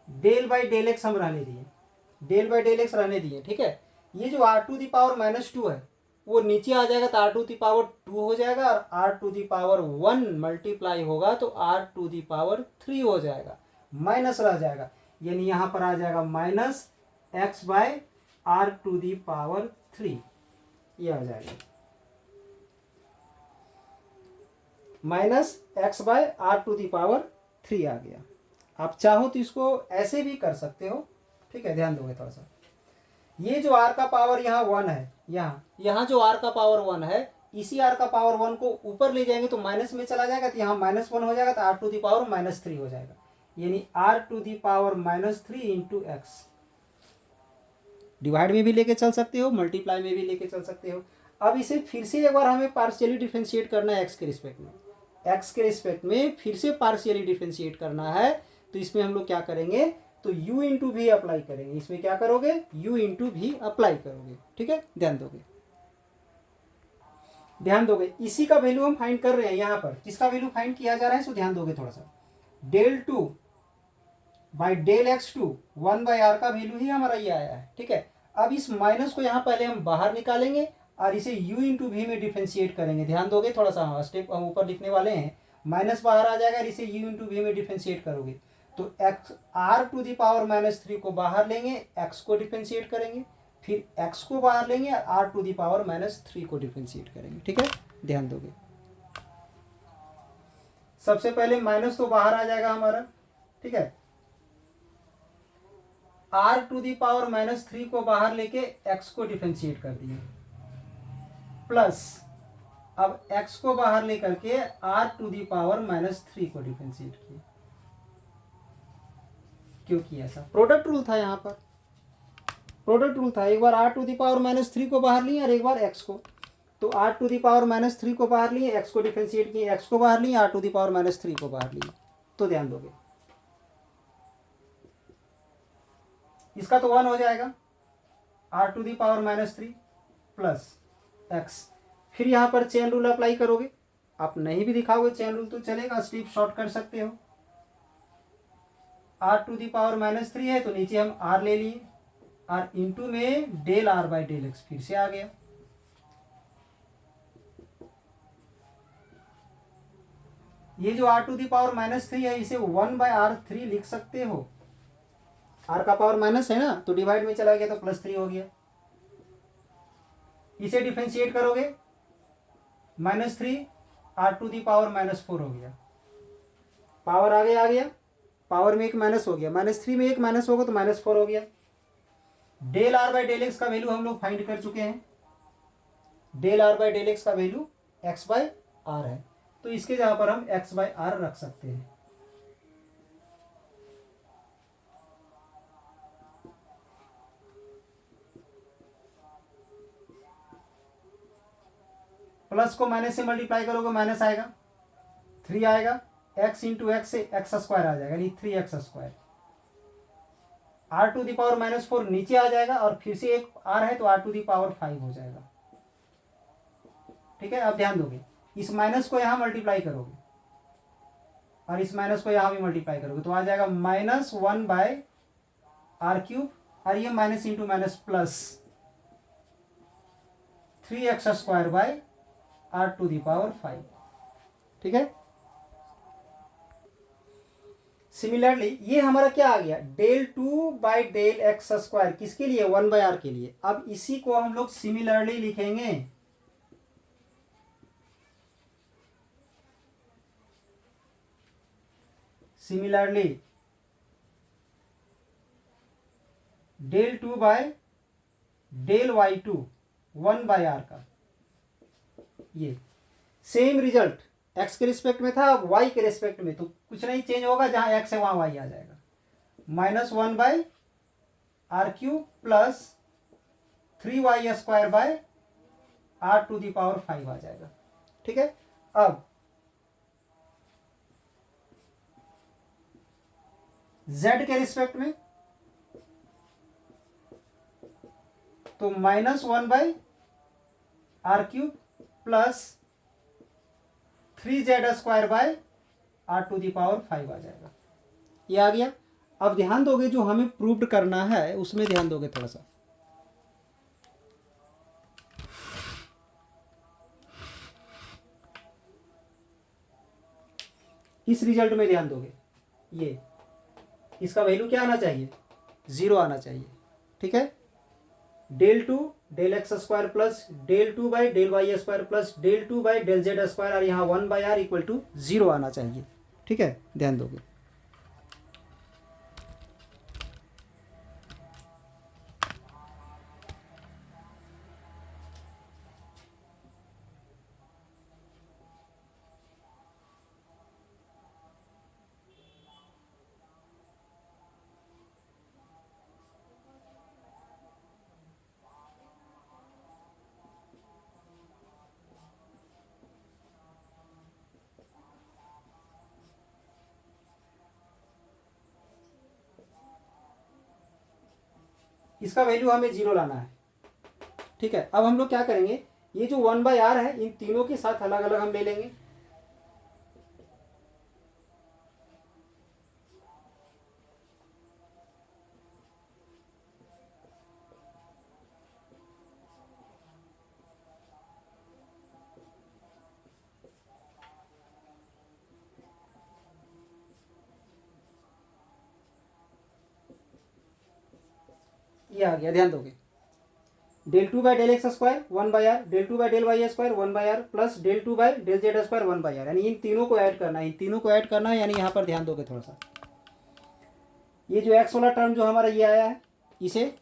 डेल बाई डेल एक्स हम रहने दिए, डेल बाई डेल एक्स रहने दिए, ठीक है। ये जो r to the power minus two है वो नीचे आ जाएगा तो r to the power two हो जाएगा, और r to the power one multiply होगा तो r to the power three हो जाएगा, माइनस रह जाएगा, यानी यहाँ पर आ जाएगा minus x by r to the power three, ये आ जाएगा minus x by r to the power three आ गया। आप चाहो तो इसको ऐसे भी कर सकते हो, ठीक है, ध्यान दोगे थोड़ा सा। ये जो आर का पावर यहाँ वन है, यहाँ जो आर का पावर वन है, इसी आर का पावर वन को ऊपर ले जाएंगे तो माइनस में चला जाएगा, तो यहाँ माइनस वन हो जाएगा, तो r to the power minus three हो जाएगा, यानी r to the power minus three into x. Divide में भी लेके चल सकते हो, मल्टीप्लाई में भी लेके चल सकते हो। अब इसे फिर से एक बार हमें पार्शियली डिफरेंशिएट करना है एक्स के रिस्पेक्ट में, एक्स के रिस्पेक्ट में फिर से पार्शियली डिफरेंशिएट करना है, तो इसमें हम लोग क्या करेंगे, तो u इंटू भी अप्लाई करेंगे। इसमें क्या करोगे, u इंटू भी अप्लाई करोगे, ठीक है, ध्यान दोगे, ध्यान दोगे। इसी का वैल्यू हम फाइंड कर रहे हैं, यहाँ पर किसका वैल्यू फाइंड किया जा रहा है, सो ध्यान दोगे थोड़ा सा। Del two by del x two one by r का वैल्यू ही हमारा ये आया है, ठीक है। अब इस माइनस को यहाँ पहले हम बाहर निकालेंगे और इसे u इंटू भी में डिफ्रेंशिएट करेंगे, ध्यान दोगे थोड़ा सा, स्टेप हम ऊपर लिखने वाले हैं, माइनस बाहर आ जाएगा और इसे u इंटू भी में डिफ्रेंशिएट करोगे तो x r to the power minus three को बाहर लेंगे, एक्स को डिफ्रेंशिएट करेंगे, फिर एक्स को बाहर लेंगे और r to the power minus three को डिफ्रेंशिएट करेंगे, ठीक है, ध्यान दोगे। सबसे पहले माइनस तो बाहर आ जाएगा हमारा, ठीक है, r to the power minus three को बाहर लेके एक्स को डिफ्रेंशिएट कर दिए, प्लस अब एक्स को बाहर लेकर के r to the power minus three को डिफ्रेंशिएट किए। क्यों किया ऐसा, प्रोडक्ट रूल था, यहाँ पर प्रोडक्ट रूल था, एक बार r to the power minus three को बाहर लिए और एक बार एक्स को, तो r to the power minus three को बाहर लिए, एक्स को डिफ्रेंशिएट किए, एक्स को बाहर लिए, r to the power minus three को बाहर लिए, तो ध्यान दोगे इसका तो वन हो जाएगा, r to the power minus three plus x. फिर यहाँ पर चेन रूल अप्लाई करोगे, आप नहीं भी दिखाओगे चेन रूल तो चलेगा, स्टेप शॉर्ट कर सकते हो। R to the power minus three है तो नीचे हम आर ले लिए, आर इंटू में del r by del x फिर से आ गया, ये जो r to the power minus three है इसे वन बाय आर थ्री लिख सकते हो, आर का पावर माइनस है ना तो डिवाइड में चला गया तो प्लस थ्री हो गया, इसे डिफरेंशिएट करोगे minus three r to the power minus four हो गया, पावर आगे आ गया, पावर में एक माइनस हो गया, माइनस थ्री में एक माइनस होगा तो माइनस फोर हो गया। Del r by del x का वैल्यू हम लोग फाइंड कर चुके हैं, del r by del x का वैल्यू एक्स बाय आर है, तो इसके जगह पर हम एक्स बाय आर रख सकते हैं। प्लस को माइनस से मल्टीप्लाई करोगे माइनस आएगा, थ्री आएगा, एक्स इंटू एक्स से एक्स स्क्वायर आ जाएगा, यानी three x square, r to the power minus four नीचे आ जाएगा और फिर से एक आर है तो r to the power five हो जाएगा, ठीक है। अब ध्यान दोगे इस माइनस को यहां मल्टीप्लाई करोगे और इस माइनस को यहां भी मल्टीप्लाई करोगे तो आ जाएगा minus one by r cube, और ये minus into minus plus three x square by r to the power five, ठीक है। सिमिलरली ये हमारा क्या आ गया, del two by del x square किसके लिए, वन बाय आर के लिए। अब इसी को हम लोग सिमिलरली लिखेंगे, similarly del two by del y two one by r का, ये सेम रिजल्ट एक्स के रिस्पेक्ट में था, वाई के रिस्पेक्ट में तो कुछ नहीं चेंज होगा, जहां एक्स है वहां वाई आ जाएगा, minus one by r cube plus three y square by r to the power five आ जाएगा, ठीक है। अब z के रिस्पेक्ट में तो -1/r³ प्लस 3z² आ जाएगा। ये आ गया। अब ध्यान दोगे जो हमें प्रूव्ड करना है उसमें ध्यान दोगे थोड़ा सा। इस रिजल्ट में ध्यान दोगे, ये इसका वैल्यू क्या आना चाहिए, 0 आना चाहिए। ठीक है, del2 del x² plus del2/del y² plus del2/del z² और यहाँ 1/r = 0 आना चाहिए। ठीक है, ध्यान दोगे। इसका वैल्यू हमें 0 लाना है। ठीक है, अब हम लोग क्या करेंगे, ये जो 1/r है इन तीनों के साथ अलग अलग हम ले लेंगे। ये आ गया, ध्यान दोगे। del2/del x² 1/r, del2/del y² 1/r plus del2/del z² 1/r, यानी इन तीनों को ऐड करना है, इन तीनों को ऐड करना है। यानी यहाँ पर ध्यान दोगे थोड़ा सा, ये जो x वाला टर्म जो हमारा ये आया है इसे,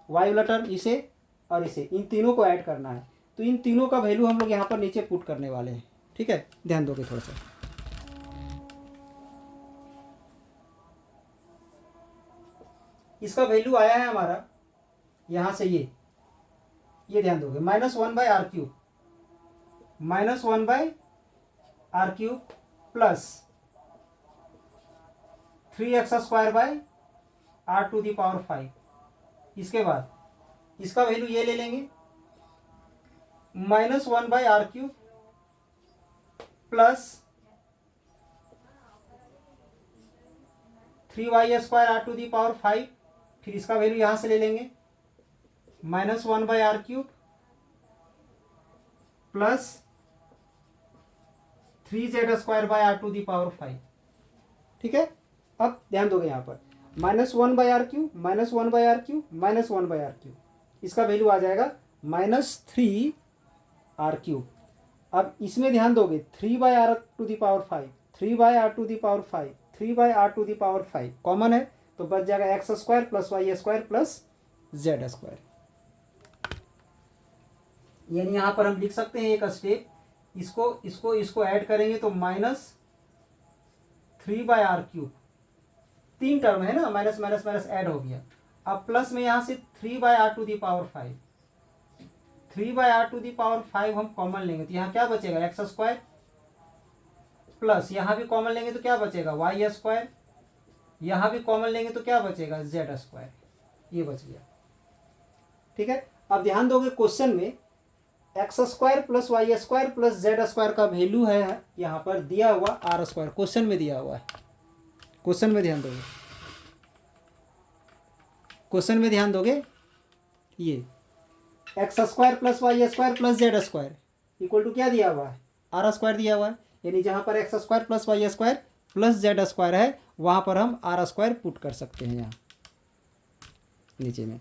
y वाला टर्म इसे और इसे, इन तीनों को ऐड करना है। तो इन तीनों का वैल्यू हम लोग यहाँ पर नीचे पुट करने वाले हैं। ठीक है, ध्यान दोगे थोड़ा सा। इसका वैल्यू आया है हमारा यहाँ से, ये ध्यान दोगे, -1/r³ प्लस 3x²/r⁵। इसके बाद इसका वैल्यू ये ले लेंगे, -1/r³ प्लस 3y² फिर इसका वैल्यू यहाँ से ले लेंगे, -1/r³ प्लस 3z² ठीक है, अब ध्यान दोगे यहाँ पर -1/r³, -1/r³, -1/r³, इसका वैल्यू आ जाएगा -3r³। अब इसमें ध्यान दोगे 3/r⁵, 3/r⁵, 3/r⁵ कॉमन है तो बच जाएगा x² plus y² plus z²। यानी यहाँ पर हम लिख सकते हैं एक स्टेप, इसको ऐड करेंगे तो -3/r³, तीन टर्म है ना, माइनस माइनस माइनस ऐड हो गया। अब प्लस में यहाँ से 3/r⁵, 3/r⁵ हम कॉमन लेंगे तो यहाँ क्या बचेगा, x² प्लस यहाँ भी कॉमन लेंगे तो क्या बचेगा, y², यहाँ भी कॉमन लेंगे तो क्या बचेगा, z², ये बच गया। ठीक है, अब ध्यान दोगे क्वेश्चन में x² plus y² plus z² का वैल्यू है यहाँ पर दिया हुआ r², क्वेश्चन में दिया हुआ है। क्वेश्चन में ध्यान दोगे, क्वेश्चन में ध्यान दोगे, ये x² plus y² plus z² equal to क्या दिया हुआ है, r² दिया हुआ है। यानी जहाँ पर x² plus y² plus z² है वहाँ पर हम r² पुट कर सकते हैं। यहाँ नीचे में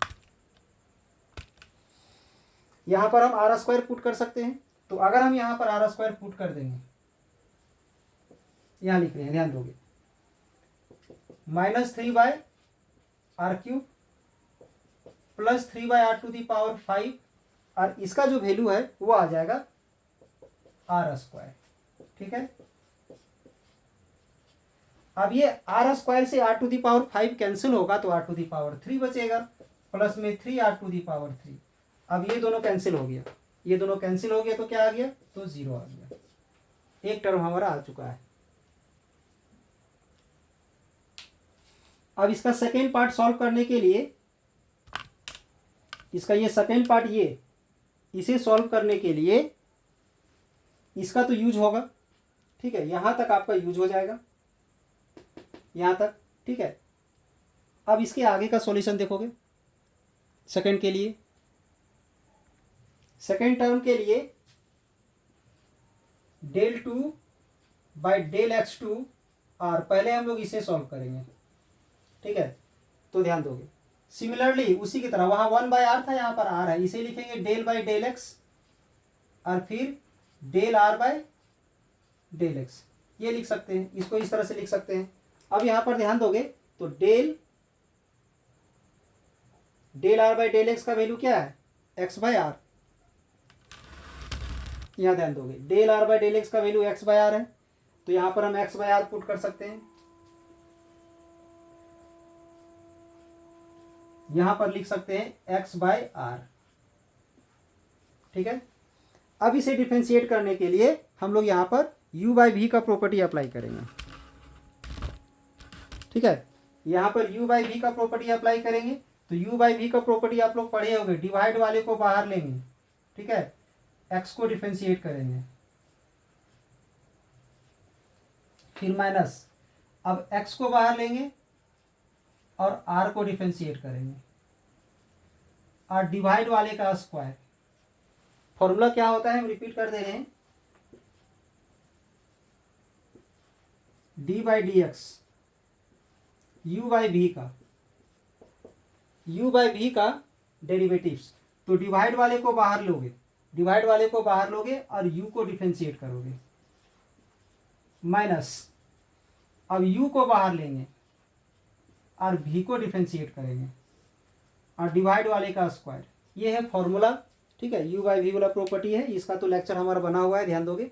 यहाँ पर हम r² पुट कर सकते हैं। तो अगर हम यहाँ पर r² पुट कर देंगे, यहाँ लिख रहे हैं, ध्यान दोगे, -3/r³ प्लस 3/r⁵ और इसका जो वैल्यू है वो आ जाएगा r²। ठीक है, अब ये r² से r⁵ कैंसिल होगा तो r⁵ बचेगा, प्लस में 3r⁵। अब ये दोनों कैंसिल हो गया, ये दोनों कैंसिल हो गया तो क्या आ गया, तो 0 आ गया, एक टर्म हमारा आ चुका है। अब इसका सेकेंड पार्ट सॉल्व करने के लिए इसका ये सेकेंड पार्ट, ये इसे सॉल्व करने के लिए इसका तो यूज होगा, ठीक है, यहाँ तक आपका यूज हो जाएगा, यहाँ तक, ठीक है। अब इसके आगे का सॉल्यूशन देखोगे सेकंड के लिए, सेकंड टर्म के लिए del two by del x two r, पहले हम लोग इसे सॉल्व करेंगे, ठीक है, तो ध्यान दोगे। सिमिलरली उसी की तरह वहाँ 1/r था, यहाँ पर r है, इसे लिखेंगे डेल बाई डेल एक्स और फिर del r by del x, ये लिख सकते हैं, इसको इस तरह से लिख सकते हैं। अब यहाँ पर ध्यान दोगे तो del r by del x का वैल्यू क्या है, x बाई आर। यहाँ ध्यान दोगे del r by del x का वैल्यू x बाई आर है, तो यहाँ पर हम x बाई आर पुट कर सकते हैं, यहाँ पर लिख सकते हैं x बाई आर, ठीक है। अब इसे डिफरेंशिएट करने के लिए हम लोग यहाँ पर u बाई वी का प्रॉपर्टी अप्लाई करेंगे, ठीक है, यहाँ पर u बाई वी का प्रॉपर्टी अप्लाई करेंगे। तो u बाई वी का प्रॉपर्टी आप लोग पढ़े होंगे, डिवाइड वाले को बाहर लेंगे, ठीक है, x को डिफरेंशिएट करेंगे, फिर माइनस, अब x को बाहर लेंगे और r को डिफरेंशिएट करेंगे, और डिवाइड वाले का स्क्वायर। फॉर्मूला क्या होता है, हम रिपीट कर दे रहे हैं, d by d x u by v का डेरिवेटिव्स। तो डिवाइड वाले को बाहर लोगे, डिवाइड वाले को बाहर लोगे और u को डिफरेंशिएट करोगे, माइनस, अब u को बाहर लेंगे और v को डिफरेंशिएट करेंगे और डिवाइड वाले का स्क्वायर। ये है फॉर्मूला, ठीक है, u बाई वी वाला प्रॉपर्टी है, इसका तो लेक्चर हमारा बना हुआ है, ध्यान दोगे।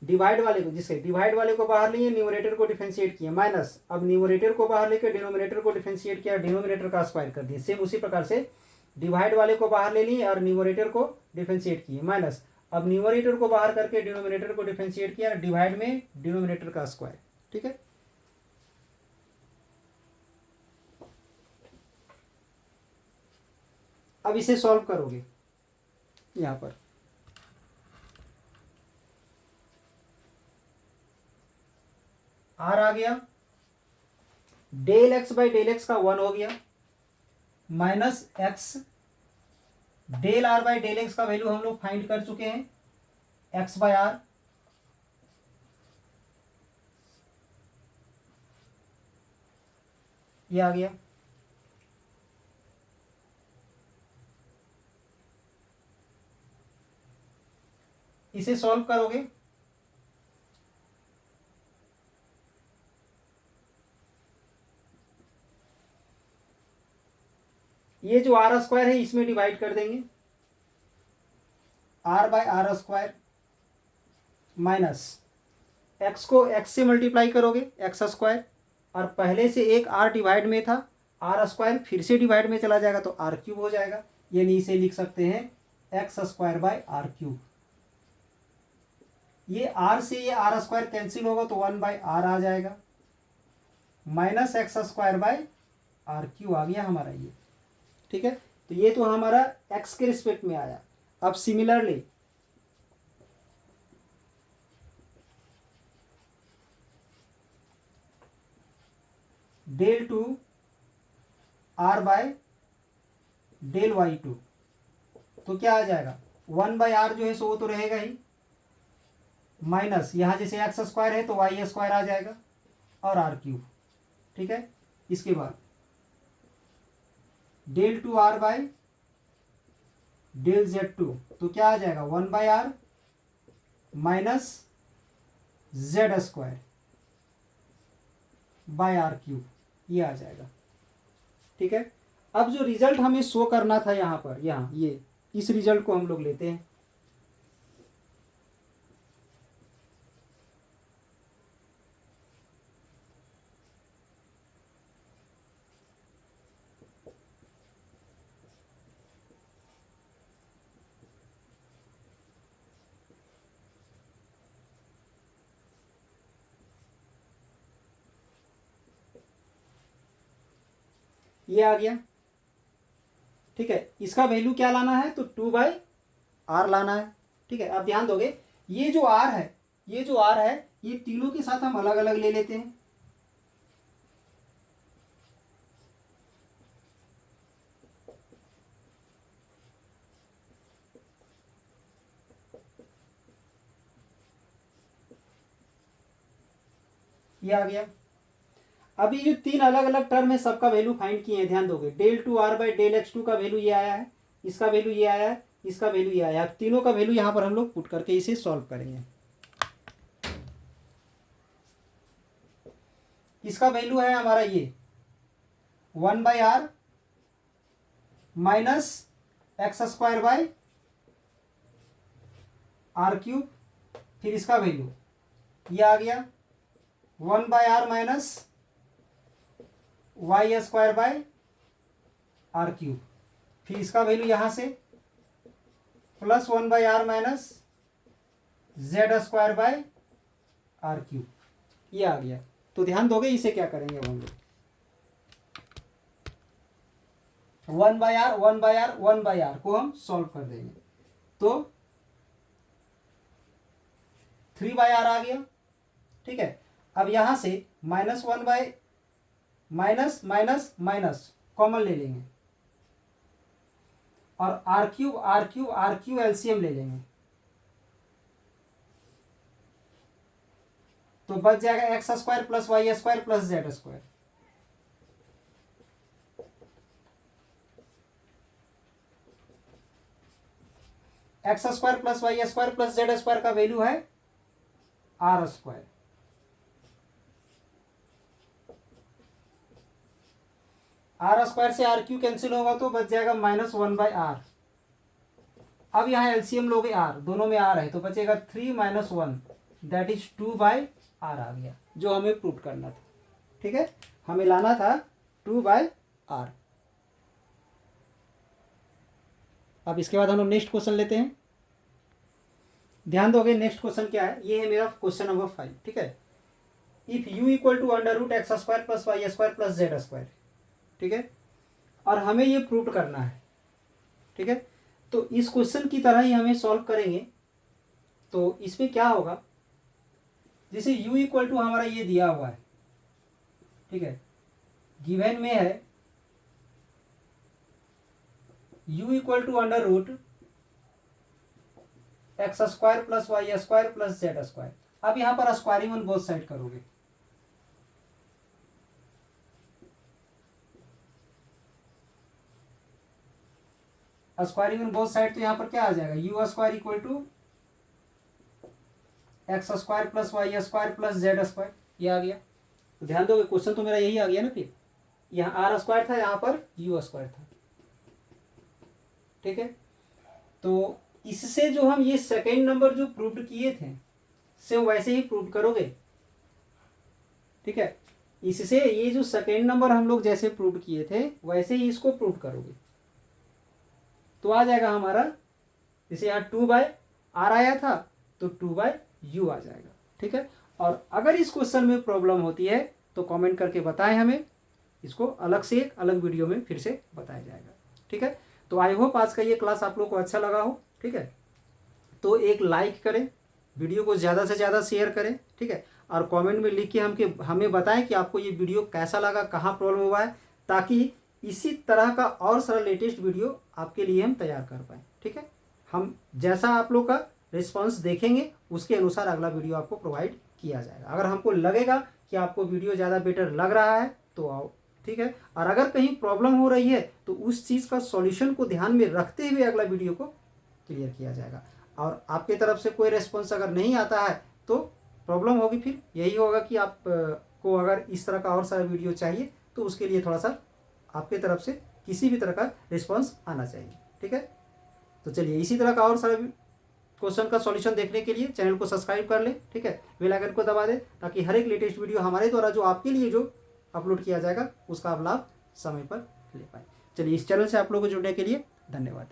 डिवाइड वाले को, जिससे डिवाइड वाले को बाहर लिए, न्यूमरेटर को डिफरेंशिएट किया, माइनस, अब न्यूमरेटर को बाहर लेकर डिनोमिनेटर को डिफरेंशिएट किया, डिनोमिनेटर का स्क्वायर कर दिया। सेम उसी प्रकार से डिवाइड वाले को बाहर ले लिए और न्यूमरेटर को डिफरेंशिएट किए, माइनस, अब न्यूमरेटर को बाहर करके डिनोमिनेटर को डिफरेंशिएट किया, डिवाइड में डिनोमिनेटर का स्क्वायर, ठीक है। अब इसे सॉल्व करोगे, यहां पर r आ गया, del x by del x का 1 हो गया, minus x, del r by del x का वैल्यू हम लोग फाइंड कर चुके हैं, x बाई आर, ये आ गया। इसे सॉल्व करोगे, ये जो आर स्क्वायर है इसमें डिवाइड कर देंगे, r by r square, minus x को x से मल्टीप्लाई करोगे, एक्स स्क्वायर, और पहले से एक r डिवाइड में था, आर स्क्वायर फिर से डिवाइड में चला जाएगा तो r क्यूब हो जाएगा, यानी इसे लिख सकते हैं x square by r cube. ये r से ये आर स्क्वायर कैंसिल होगा तो 1 बाई आर आ जाएगा, minus x square by r cube आ गया हमारा ये, ठीक है। तो ये तो हमारा x के रिस्पेक्ट में आया। अब similarly del two r by del y two, तो क्या आ जाएगा, 1 बाई आर जो है सो वो तो रहेगा ही, माइनस यहाँ जैसे एक्स स्क्वायर है तो वाई स्क्वायर आ जाएगा और आर क्यूब, ठीक है। इसके बाद del two r by del z two, तो क्या आ जाएगा, 1 by r minus z square by r cube, ये आ जाएगा, ठीक है। अब जो रिजल्ट हमें शो करना था यहाँ पर, यहाँ ये इस रिजल्ट को हम लोग लेते हैं, ये आ गया। ठीक है, इसका वैल्यू क्या लाना है, तो 2/r लाना है। ठीक है, आप ध्यान दोगे ये जो r है, ये जो r है, ये तीनों के साथ हम अलग अलग ले लेते हैं। ये आ गया। अभी जो तीन अलग अलग टर्म है सबका वैल्यू फाइंड किए हैं, ध्यान दोगे del2r/del x2 का वैल्यू ये आया है, इसका वैल्यू ये आया है, इसका वैल्यू ये आया है। तीनों का वैल्यू यहाँ पर हम लोग पुट करके इसे सॉल्व करेंगे। इसका वैल्यू है हमारा ये 1/r माइनस x² r³, फिर इसका वैल्यू ये आ गया 1/r माइनस y²/r³, फिर इसका वैल्यू यहां से प्लस 1/r माइनस z²/r³, ये आ गया। तो ध्यान दोगे इसे क्या करेंगे हम लोग, 1/r को हम सॉल्व कर देंगे, तो 3/r आ गया। ठीक है, अब यहां से -1 माइनस माइनस माइनस कॉमन ले लेंगे और r³ एलसीएम ले लेंगे, तो बच जाएगा x² plus y² plus z²। x² plus y² plus z² का वैल्यू है r²। r² से r³ कैंसिल होगा तो बच जाएगा -1/r। अब यहाँ एलसीएम लोगे r, दोनों में r है तो बचेगा 3 - 1 दैट इज 2/r आ गया, जो हमें प्रूव करना था। ठीक है, हमें लाना था 2/r। अब इसके बाद हम लोग नेक्स्ट क्वेश्चन लेते हैं। ध्यान दोगे नेक्स्ट क्वेश्चन क्या है, ये है मेरा क्वेश्चन नंबर 5। ठीक है, if u equal to √x² plus y² plus z²। ठीक है, और हमें ये प्रूव करना है। ठीक है, तो इस क्वेश्चन की तरह ही हमें सॉल्व करेंगे। तो इसमें क्या होगा, जैसे u इक्वल टू हमारा ये दिया हुआ है। ठीक है, गिवन में है u equal to √x² plus y² plus z²। अब यहां पर स्क्वायरिंग ऑन बोथ साइड करोगे, स्क्वायरिंग ऑन बोथ साइड, तो यहां पर क्या आ जाएगा, u² equal to x² plus y² plus z², ये आ गया। तो ध्यान दोगे क्वेश्चन तो मेरा यही आ गया ना, फिर यहाँ r² था, यहाँ पर u² था। ठीक है, तो इससे जो हम ये सेकेंड नंबर जो प्रूव किए थे से वैसे ही प्रूव करोगे। ठीक है, इससे ये जो सेकेंड नंबर हम लोग जैसे प्रूव किए थे वैसे ही इसको प्रूव करोगे, तो आ जाएगा हमारा, जैसे यहाँ 2/r आया था तो 2/u आ जाएगा। ठीक है, और अगर इस क्वेश्चन में प्रॉब्लम होती है तो कमेंट करके बताएं हमें, इसको अलग से एक अलग वीडियो में फिर से बताया जाएगा। ठीक है, तो आई होप आज का ये क्लास आप लोग को अच्छा लगा हो। ठीक है, तो एक लाइक करें, वीडियो को ज़्यादा से ज़्यादा शेयर करें। ठीक है, और कमेंट में लिख के हमें बताएं कि आपको ये वीडियो कैसा लगा, कहाँ प्रॉब्लम हुआ है, ताकि इसी तरह का और सारा लेटेस्ट वीडियो आपके लिए हम तैयार कर पाएँ। ठीक है, हम जैसा आप लोग का रिस्पांस देखेंगे उसके अनुसार अगला वीडियो आपको प्रोवाइड किया जाएगा। अगर हमको लगेगा कि आपको वीडियो ज़्यादा बेटर लग रहा है तो आओ। ठीक है, और अगर कहीं प्रॉब्लम हो रही है तो उस चीज़ का सॉल्यूशन को ध्यान में रखते हुए अगला वीडियो को क्लियर किया जाएगा। और आपके तरफ से कोई रेस्पॉन्स अगर नहीं आता है तो प्रॉब्लम होगी, फिर यही होगा कि आप को अगर इस तरह का और सारा वीडियो चाहिए तो उसके लिए थोड़ा सा आपके तरफ से किसी भी तरह का रिस्पॉन्स आना चाहिए। ठीक है, तो चलिए इसी तरह का और सारा क्वेश्चन का सॉल्यूशन देखने के लिए चैनल को सब्सक्राइब कर लें। ठीक है, बेल आइकन को दबा दें ताकि हर एक लेटेस्ट वीडियो हमारे द्वारा जो आपके लिए जो अपलोड किया जाएगा उसका आप लाभ समय पर ले पाएँ। चलिए इस चैनल से आप लोगों को जुड़ने के लिए धन्यवाद।